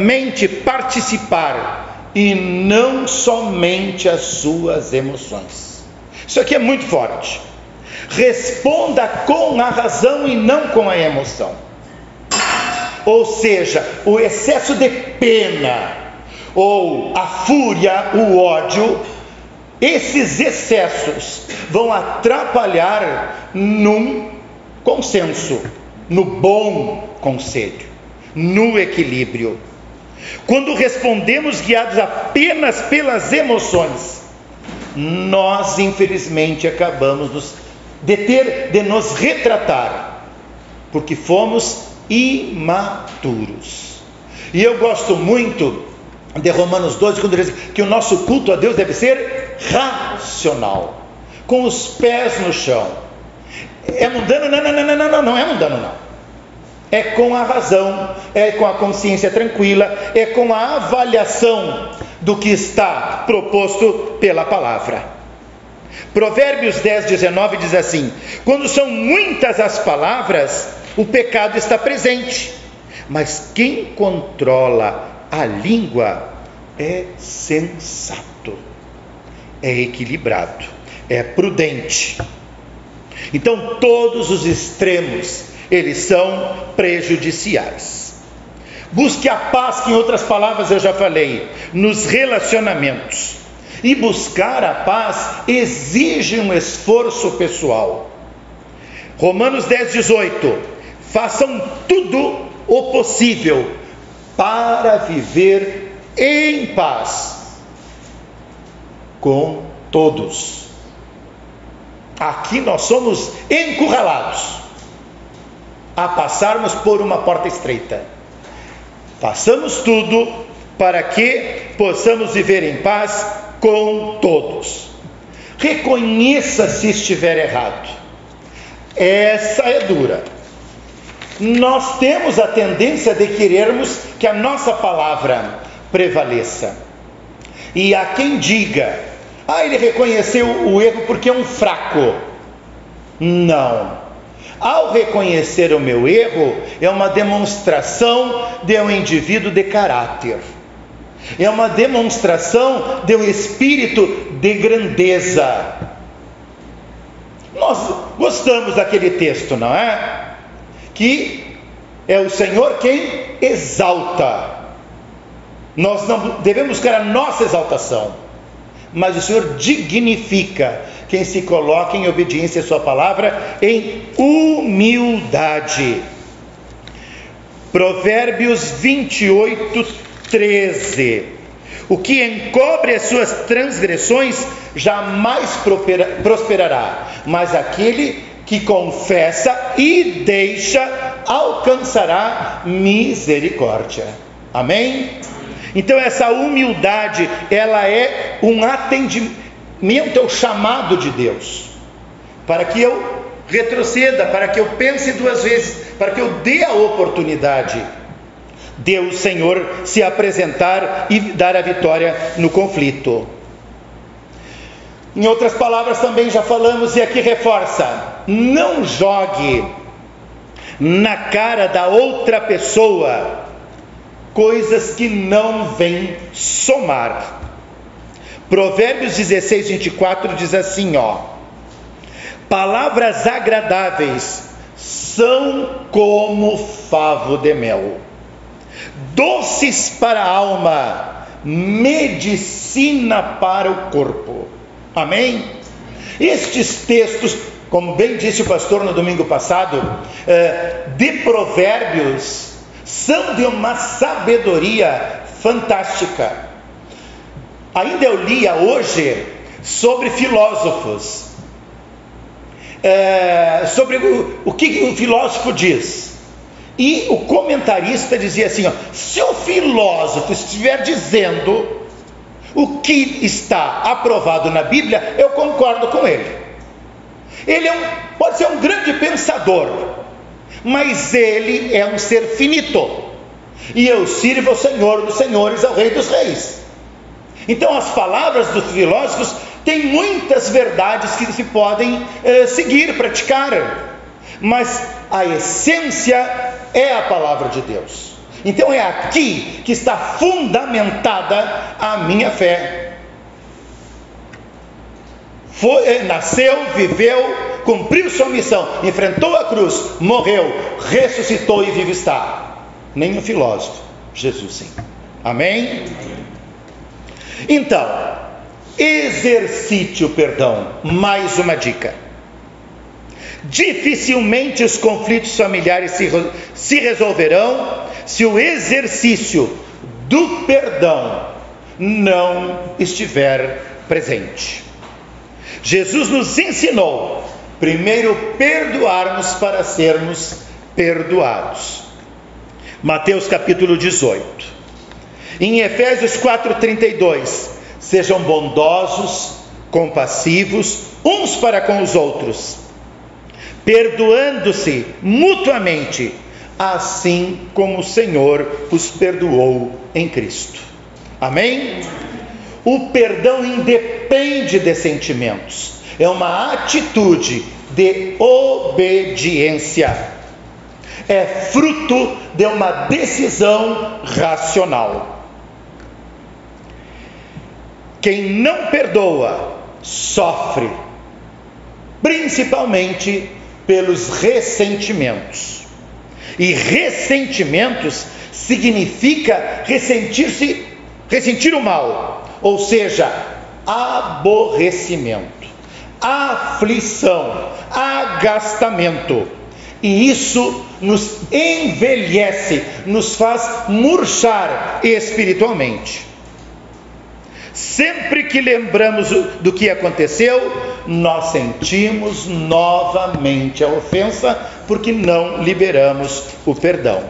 mente participar e não somente as suas emoções. Isso aqui é muito forte. Responda com a razão e não com a emoção. Ou seja, o excesso de pena, ou a fúria, o ódio, esses excessos vão atrapalhar num consenso, no bom conselho, no equilíbrio. Quando respondemos guiados apenas pelas emoções, nós infelizmente acabamos de nos retratar, porque fomos imaturos. E eu gosto muito de Romanos 12, quando diz que o nosso culto a Deus deve ser racional, com os pés no chão. É mundano? Não é mundano não. É com a razão, é com a consciência tranquila, é com a avaliação do que está proposto pela palavra. Provérbios 10:19 diz assim: quando são muitas as palavras, o pecado está presente, mas quem controla a língua é sensato, é equilibrado, é prudente. Então todos os extremos, eles são prejudiciais. Busque a paz, que em outras palavras eu já falei, nos relacionamentos. E buscar a paz exige um esforço pessoal. Romanos 10:18: façam tudo o possível para viver em paz com todos. Aqui nós somos encurralados a passarmos por uma porta estreita. Façamos tudo para que possamos viver em paz com todos. Reconheça se estiver errado. Essa é dura. Nós temos a tendência de querermos que a nossa palavra prevaleça. E há quem diga: ele reconheceu o erro porque é um fraco. Não. Ao reconhecer o meu erro, é uma demonstração de um indivíduo de caráter. É uma demonstração de um espírito de grandeza. Nós gostamos daquele texto, não é? Que é o Senhor quem exalta. Nós não devemos buscar a nossa exaltação, mas o Senhor dignifica quem se coloca em obediência à sua palavra, em humildade. Provérbios 28, 13. O que encobre as suas transgressões jamais prosperará, mas aquele que confessa e deixa alcançará misericórdia. Amém? Então essa humildade, ela é um atendimento ao chamado de Deus, para que eu retroceda, para que eu pense duas vezes, para que eu dê a oportunidade de o Senhor se apresentar e dar a vitória no conflito. Em outras palavras também já falamos, e aqui reforça: não jogue na cara da outra pessoa coisas que não vêm somar. Provérbios 16, 24 diz assim, palavras agradáveis são como favo de mel, doces para a alma, medicina para o corpo. Amém? Estes textos, como bem disse o pastor no domingo passado, de Provérbios, são de uma sabedoria fantástica. Ainda eu lia hoje sobre filósofos, sobre o que o filósofo diz. E o comentarista dizia assim, se o filósofo estiver dizendo o que está aprovado na Bíblia, eu concordo com ele. Ele pode ser um grande pensador, mas ele é um ser finito, e eu sirvo ao Senhor dos senhores, ao Rei dos reis. Então as palavras dos filósofos têm muitas verdades que se podem seguir, praticar, mas a essência é a palavra de Deus. Então é aqui que está fundamentada a minha fé. Nasceu, viveu, cumpriu sua missão, enfrentou a cruz, morreu, ressuscitou e vivo está. Nenhum filósofo, Jesus sim. Amém? Então, exercite o perdão. Mais uma dica: dificilmente os conflitos familiares se resolverão se o exercício do perdão não estiver presente. Jesus nos ensinou primeiro perdoarmos para sermos perdoados. Mateus capítulo 18. Em Efésios 4:32, sejam bondosos, compassivos uns para com os outros, perdoando-se mutuamente, assim como o Senhor os perdoou em Cristo. Amém? O perdão independe de sentimentos, é uma atitude de obediência, é fruto de uma decisão racional. Quem não perdoa sofre, principalmente pelos ressentimentos. E ressentimentos significa ressentir o mal, ou seja, aborrecimento, aflição, agastamento. E isso nos envelhece, nos faz murchar espiritualmente. Sempre que lembramos do que aconteceu, nós sentimos novamente a ofensa, porque não liberamos o perdão.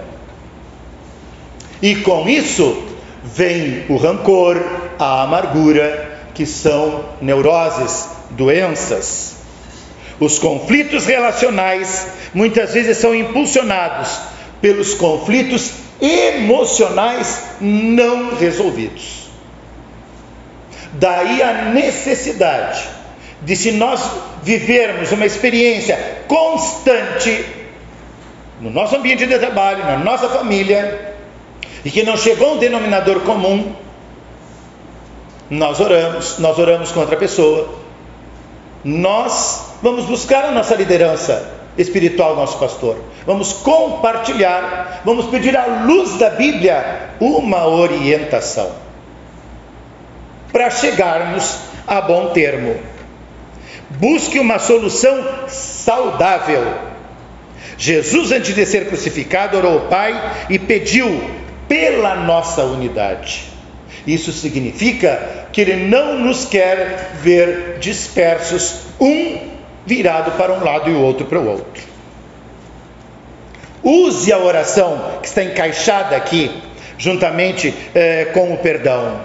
E com isso vem o rancor, a amargura, que são neuroses, doenças. Os conflitos relacionais muitas vezes são impulsionados pelos conflitos emocionais não resolvidos. Daí a necessidade de, se nós vivermos uma experiência constante no nosso ambiente de trabalho, na nossa família, e que não chegou a um denominador comum, nós oramos contra a pessoa, nós vamos buscar a nossa liderança espiritual, nosso pastor. Vamos compartilhar, vamos pedir à luz da Bíblia uma orientação para chegarmos a bom termo. Busque uma solução saudável. Jesus, antes de ser crucificado, orou ao Pai e pediu pela nossa unidade. Isso significa que Ele não nos quer ver dispersos, um virado para um lado e o outro para o outro. Use a oração que está encaixada aqui, juntamente com o perdão.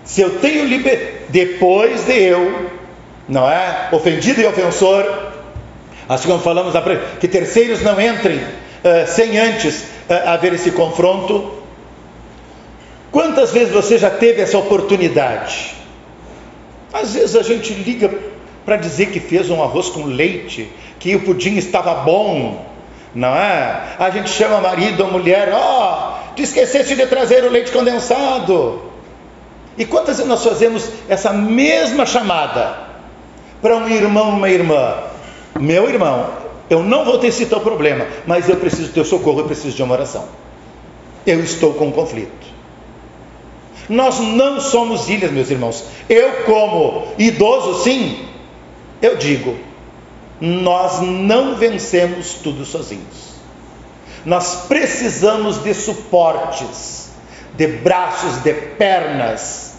Se eu tenho depois de eu, não é, ofendido e ofensor, assim como falamos que terceiros não entrem sem antes haver esse confronto. Quantas vezes você já teve essa oportunidade? Às vezes a gente liga para dizer que fez um arroz com leite, que o pudim estava bom, não é? A gente chama marido ou mulher, tu esqueceste de trazer o leite condensado. E quantas vezes nós fazemos essa mesma chamada para um irmão ou uma irmã? Meu irmão, eu não vou ter esse teu problema, mas eu preciso do teu socorro, eu preciso de uma oração. Eu estou com um conflito. Nós não somos ilhas, meus irmãos. Eu, como idoso, sim, eu digo, nós não vencemos tudo sozinhos. Nós precisamos de suportes, de braços, de pernas,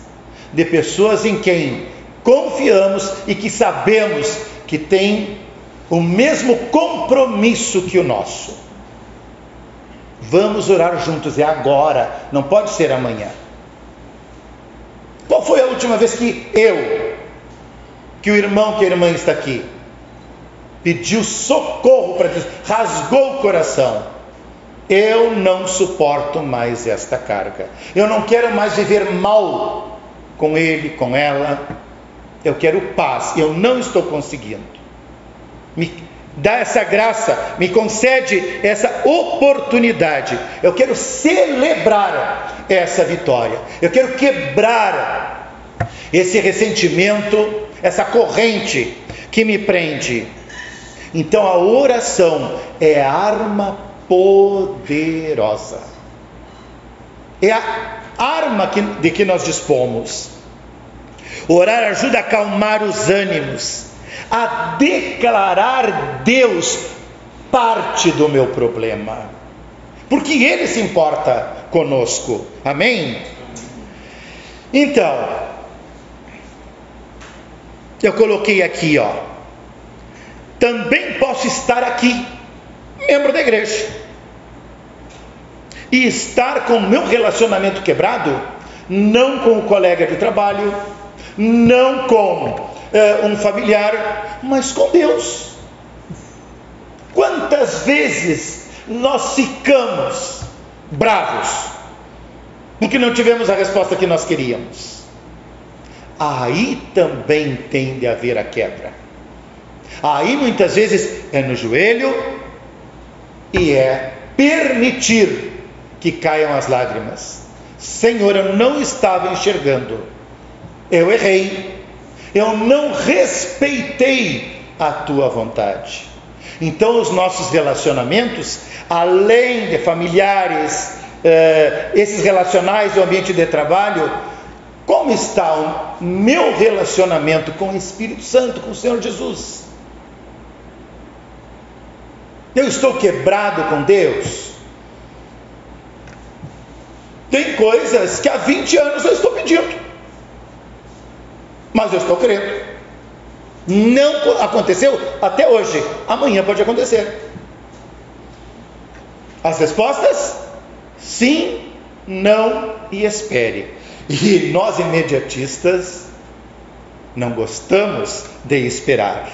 de pessoas em quem confiamos e que sabemos que tem o mesmo compromisso que o nosso. Vamos orar juntos, é agora, não pode ser amanhã. Qual foi a última vez que o irmão, que a irmã está aqui, pediu socorro para Deus, rasgou o coração? Eu não suporto mais esta carga, eu não quero mais viver mal com ele, com ela, eu quero paz, eu não estou conseguindo. Me dá essa graça, me concede essa oportunidade, eu quero celebrar essa vitória, eu quero quebrar esse ressentimento, essa corrente que me prende. Então a oração é a arma poderosa, é a arma de que nós dispomos. Orar ajuda a acalmar os ânimos, a declarar Deus parte do meu problema, porque Ele se importa conosco, amém? Então, eu coloquei aqui, também posso estar aqui, membro da igreja, e estar com o meu relacionamento quebrado, não com o colega de trabalho, não com um familiar, mas com Deus. Quantas vezes nós ficamos bravos porque não tivemos a resposta que nós queríamos? Aí também tem de haver a quebra. Aí muitas vezes é no joelho e é permitir que caiam as lágrimas. Senhor, eu não estava enxergando, eu errei, eu não respeitei a tua vontade. Então os nossos relacionamentos, além de familiares, esses relacionais do ambiente de trabalho, como está o meu relacionamento com o Espírito Santo, com o Senhor Jesus? Eu estou quebrado com Deus? Tem coisas que há 20 anos eu estou pedindo, mas eu estou crendo. Não aconteceu até hoje, amanhã pode acontecer. As respostas? Sim, não e espere. E nós imediatistas não gostamos de esperar.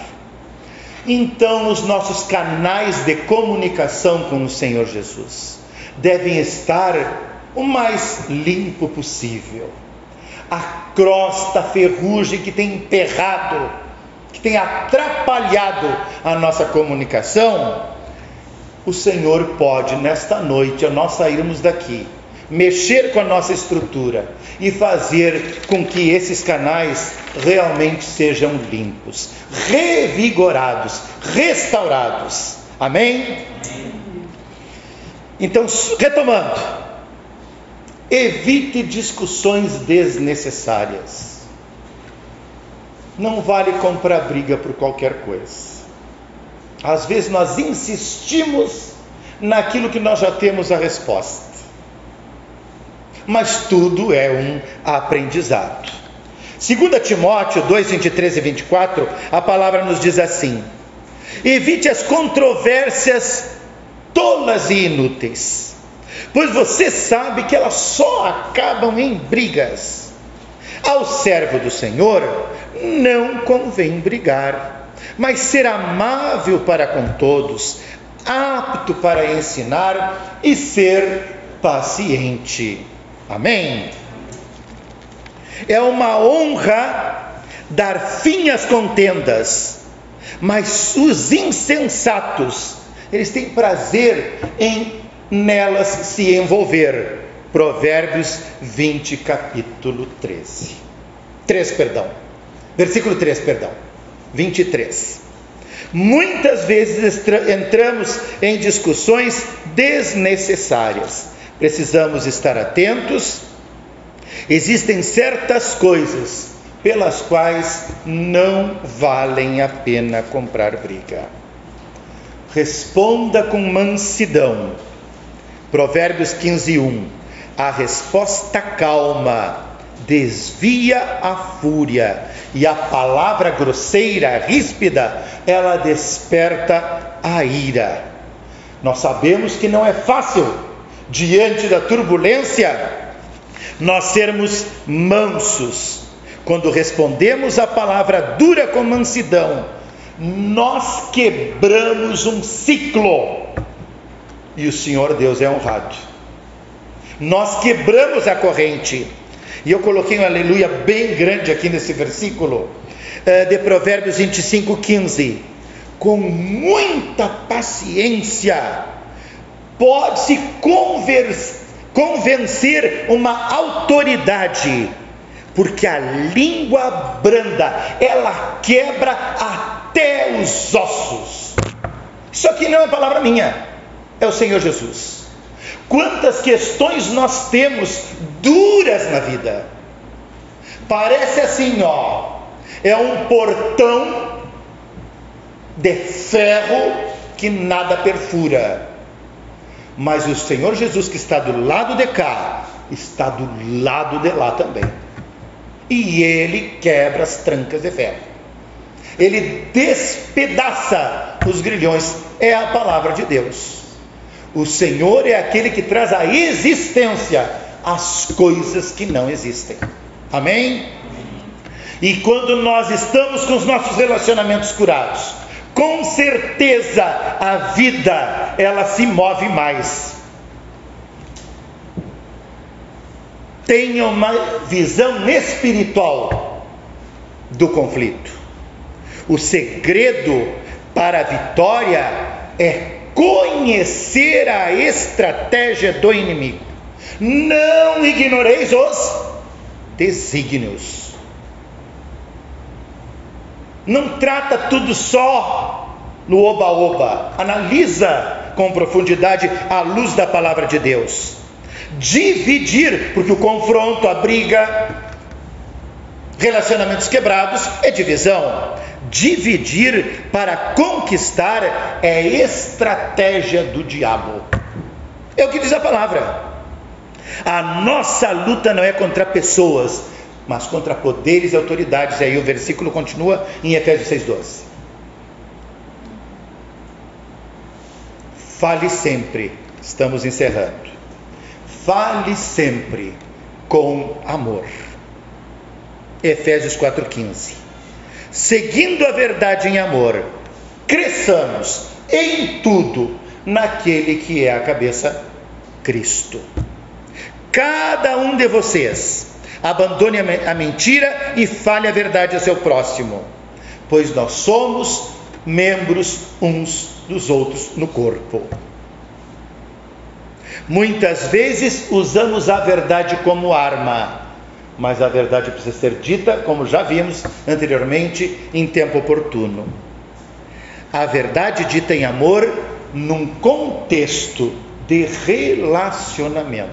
Então os nossos canais de comunicação com o Senhor Jesus devem estar o mais limpo possível. A crosta, a ferrugem que tem emperrado, que tem atrapalhado a nossa comunicação, o Senhor pode, nesta noite, ao nós sairmos daqui, mexer com a nossa estrutura e fazer com que esses canais realmente sejam limpos, revigorados, restaurados. Amém? Então, retomando, evite discussões desnecessárias. Não vale comprar briga por qualquer coisa. Às vezes nós insistimos naquilo que nós já temos a resposta. Mas tudo é um aprendizado. 2 Timóteo 2, 23 e 24, a palavra nos diz assim: evite as controvérsias tolas e inúteis, pois você sabe que elas só acabam em brigas. Ao servo do Senhor não convém brigar, mas ser amável para com todos, apto para ensinar e ser paciente. Amém? É uma honra dar fim às contendas, mas os insensatos, eles têm prazer em nelas se envolver. Provérbios 20, capítulo 13. Versículo 3, 23. Muitas vezes entramos em discussões desnecessárias. Precisamos estar atentos. Existem certas coisas pelas quais não valem a pena comprar briga. Responda com mansidão. Provérbios 15, 1. A resposta calma desvia a fúria, e a palavra grosseira, ríspida, ela desperta a ira. Nós sabemos que não é fácil, diante da turbulência, nós sermos mansos. Quando respondemos a palavra dura com mansidão, nós quebramos um ciclo, e o Senhor Deus é honrado. Nós quebramos a corrente. E eu coloquei um aleluia bem grande aqui nesse versículo de Provérbios 25, 15. Com muita paciência pode-se convencer uma autoridade, porque a língua branda, ela quebra até os ossos. Isso aqui não é palavra minha, é o Senhor Jesus. Quantas questões nós temos duras na vida. Parece assim, é um portão de ferro que nada perfura. Mas o Senhor Jesus, que está do lado de cá, está do lado de lá também. E Ele quebra as trancas de ferro. Ele despedaça os grilhões. É a palavra de Deus. O Senhor é aquele que traz à existência as coisas que não existem. Amém? E quando nós estamos com os nossos relacionamentos curados, com certeza a vida, ela se move mais. Tenha uma visão espiritual do conflito. O segredo para a vitória é conhecer a estratégia do inimigo. Não ignoreis os desígnios. Não trata tudo só no oba-oba. Analisa com profundidade à luz da palavra de Deus. Dividir, porque o confronto, a briga, relacionamentos quebrados é divisão. Dividir para conquistar é estratégia do diabo. É o que diz a palavra. A nossa luta não é contra pessoas, mas contra poderes e autoridades. E aí o versículo continua em Efésios 6,12. Fale sempre, estamos encerrando. Fale sempre com amor. Efésios 4,15. Seguindo a verdade em amor, cresçamos em tudo naquele que é a cabeça, Cristo. Cada um de vocês abandone a mentira e fale a verdade ao seu próximo, pois nós somos membros uns dos outros no corpo. Muitas vezes usamos a verdade como arma, mas a verdade precisa ser dita, como já vimos anteriormente, em tempo oportuno. A verdade dita em amor, num contexto de relacionamento,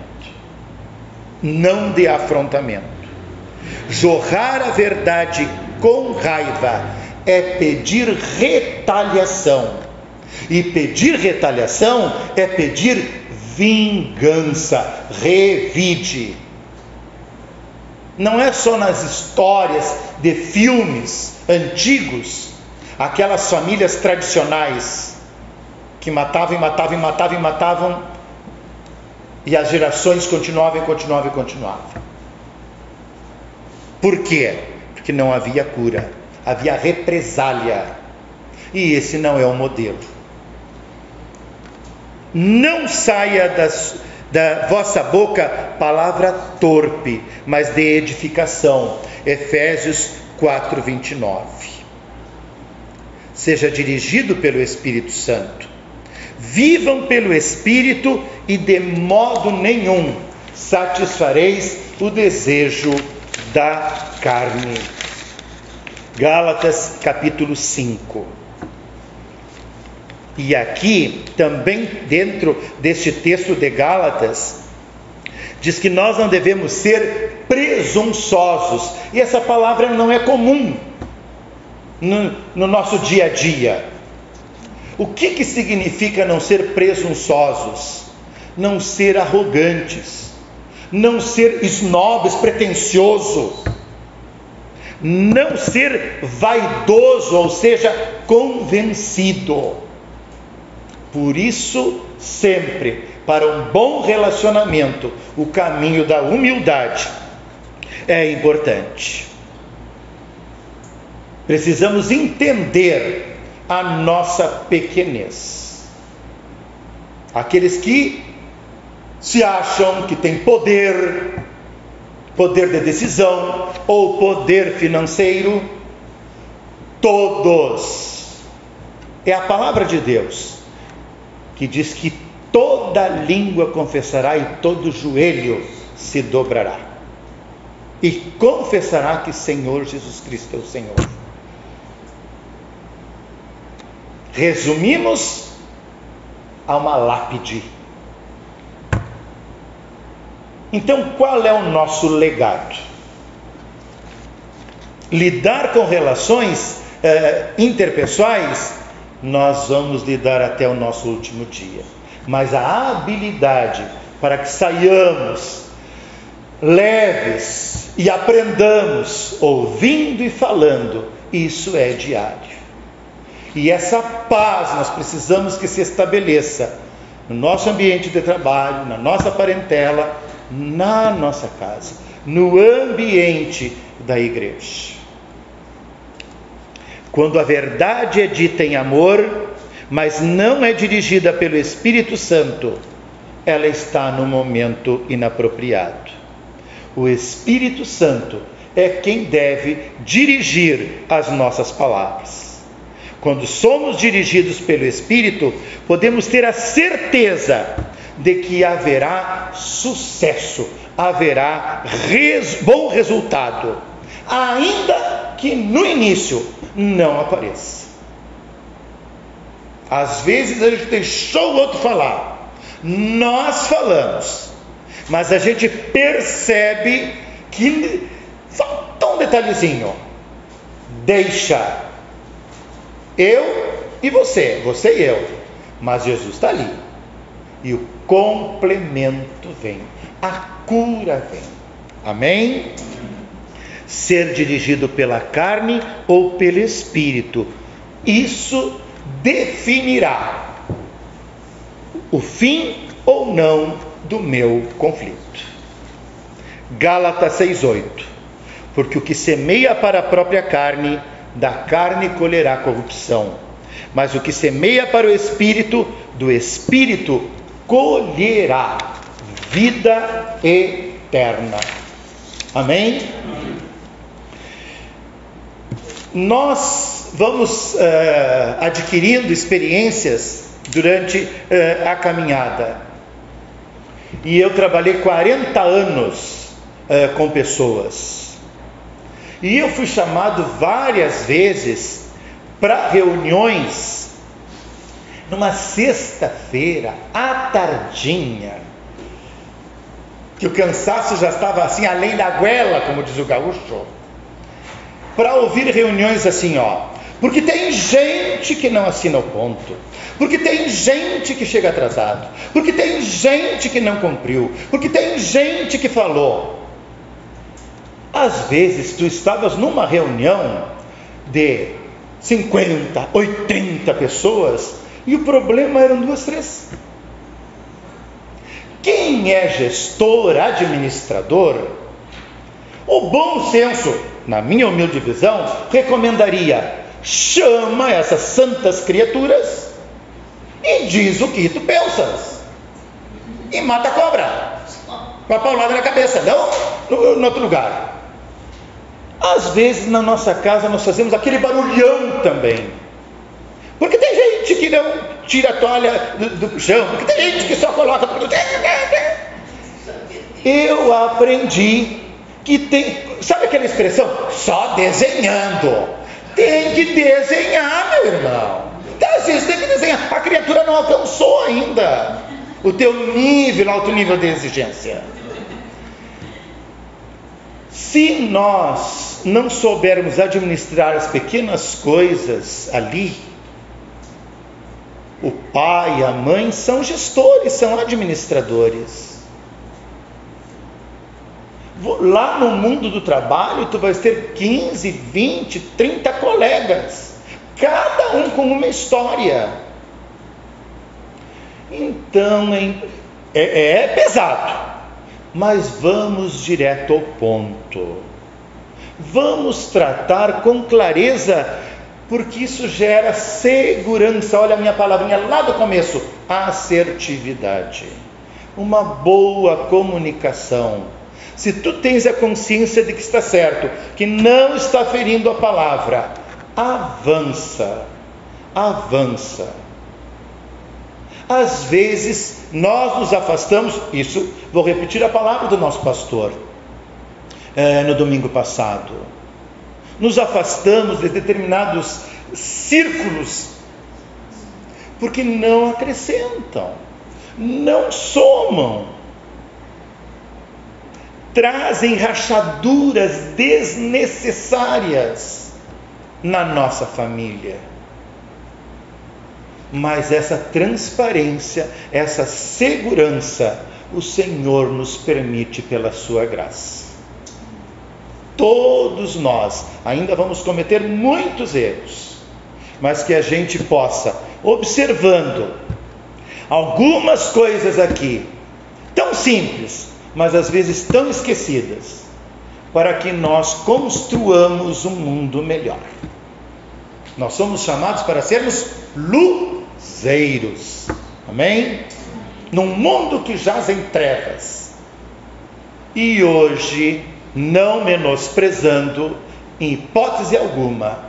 não de afrontamento. Jorrar a verdade com raiva é pedir retaliação. E pedir retaliação é pedir vingança, revide. Não é só nas histórias de filmes antigos, aquelas famílias tradicionais que matavam e as gerações continuavam. Por quê? Porque não havia cura, havia represália, e esse não é o modelo. Não saia da vossa boca palavra torpe, mas de edificação. Efésios 4:29. Seja dirigido pelo Espírito Santo. Vivam pelo Espírito e de modo nenhum satisfareis o desejo da carne. Gálatas capítulo 5. E aqui, também dentro deste texto de Gálatas, diz que nós não devemos ser presunçosos. E essa palavra não é comum no nosso dia a dia. O que significa não ser presunçosos? Não ser arrogantes, não ser snobs, pretensioso, não ser vaidoso, ou seja, convencido. Por isso, sempre, para um bom relacionamento, o caminho da humildade é importante. Precisamos entender a nossa pequenez. Aqueles que se acham que têm poder de decisão ou poder financeiro, todos. É a palavra de Deus que diz que toda língua confessará e todo joelho se dobrará. E confessará que Senhor Jesus Cristo é o Senhor. Resumimos a uma lápide. Então, qual é o nosso legado? Lidar com relações interpessoais, nós vamos lidar até o nosso último dia. Mas a habilidade para que saiamos leves e aprendamos ouvindo e falando, isso é diário. E essa paz nós precisamos que se estabeleça no nosso ambiente de trabalho, na nossa parentela, na nossa casa, no ambiente da igreja. Quando a verdade é dita em amor, mas não é dirigida pelo Espírito Santo, ela está no momento inapropriado. O Espírito Santo é quem deve dirigir as nossas palavras. Quando somos dirigidos pelo Espírito, podemos ter a certeza de que haverá sucesso, haverá bom resultado, ainda que no início não apareça. Às vezes a gente deixou o outro falar, nós falamos, mas a gente percebe que falta um detalhezinho. Deixa eu e você e eu, mas Jesus está ali, e o complemento vem, a cura vem. Amém? Ser dirigido pela carne ou pelo Espírito, isso definirá o fim ou não do meu conflito. Gálatas 6:8. Porque o que semeia para a própria carne, da carne colherá corrupção, mas o que semeia para o Espírito, do Espírito colherá vida eterna. Amém? Nós vamos adquirindo experiências durante a caminhada. e eu trabalhei 40 anos com pessoas. E eu fui chamado várias vezes para reuniões numa sexta-feira, à tardinha, que o cansaço já estava assim, além da goela, como diz o gaúcho, para ouvir reuniões assim, porque tem gente que não assina o ponto, porque tem gente que chega atrasado, porque tem gente que não cumpriu, porque tem gente que falou. Às vezes tu estavas numa reunião de 50, 80 pessoas e o problema eram 2, 3. Quem é gestor, administrador, o bom senso, na minha humilde visão, recomendaria: chama essas santas criaturas e diz o que tu pensas e mata a cobra com a paulada na cabeça, não no outro lugar. Às vezes na nossa casa nós fazemos aquele barulhão também, porque tem gente que não tira a toalha do chão, porque tem gente que só coloca. Eu aprendi que tem, sabe aquela expressão, só desenhando? Tem que desenhar, meu irmão. Então, às vezes tem que desenhar. A criatura não alcançou ainda o teu nível, alto nível de exigência. Se nós não soubermos administrar as pequenas coisas ali, o pai e a mãe são gestores, são administradores. Lá no mundo do trabalho, tu vais ter 15, 20, 30 colegas, cada um com uma história. Então, é pesado. Mas vamos direto ao ponto. Vamos tratar com clareza, porque isso gera segurança. Olha a minha palavrinha lá do começo: assertividade. Uma boa comunicação. Se tu tens a consciência de que está certo, que não está ferindo a palavra, avança. Às vezes nós nos afastamos, isso, vou repetir a palavra do nosso pastor no domingo passado, nos afastamos de determinados círculos, porque não acrescentam, não somam, trazem rachaduras desnecessárias na nossa família. Mas essa transparência, essa segurança, o Senhor nos permite pela sua graça. Todos nós ainda vamos cometer muitos erros, mas que a gente possa, observando algumas coisas aqui, tão simples, mas às vezes tão esquecidas, para que nós construamos um mundo melhor. Nós somos chamados para sermos luzeiros, amém? Num mundo que jaz em trevas. E hoje, não menosprezando, em hipótese alguma,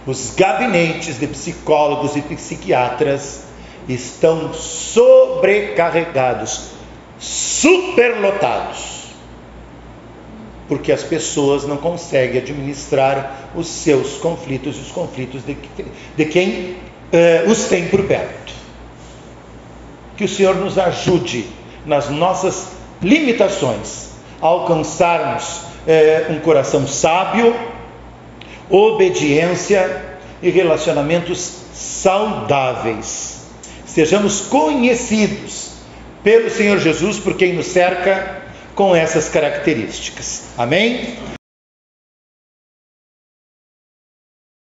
os gabinetes de psicólogos e psiquiatras estão sobrecarregados, superlotados, porque as pessoas não conseguem administrar os seus conflitos e os conflitos de quem os tem por perto. Que o Senhor nos ajude nas nossas limitações a alcançarmos um coração sábio, obediência e relacionamentos saudáveis. Sejamos conhecidos pelo Senhor Jesus, por quem nos cerca, com essas características. Amém?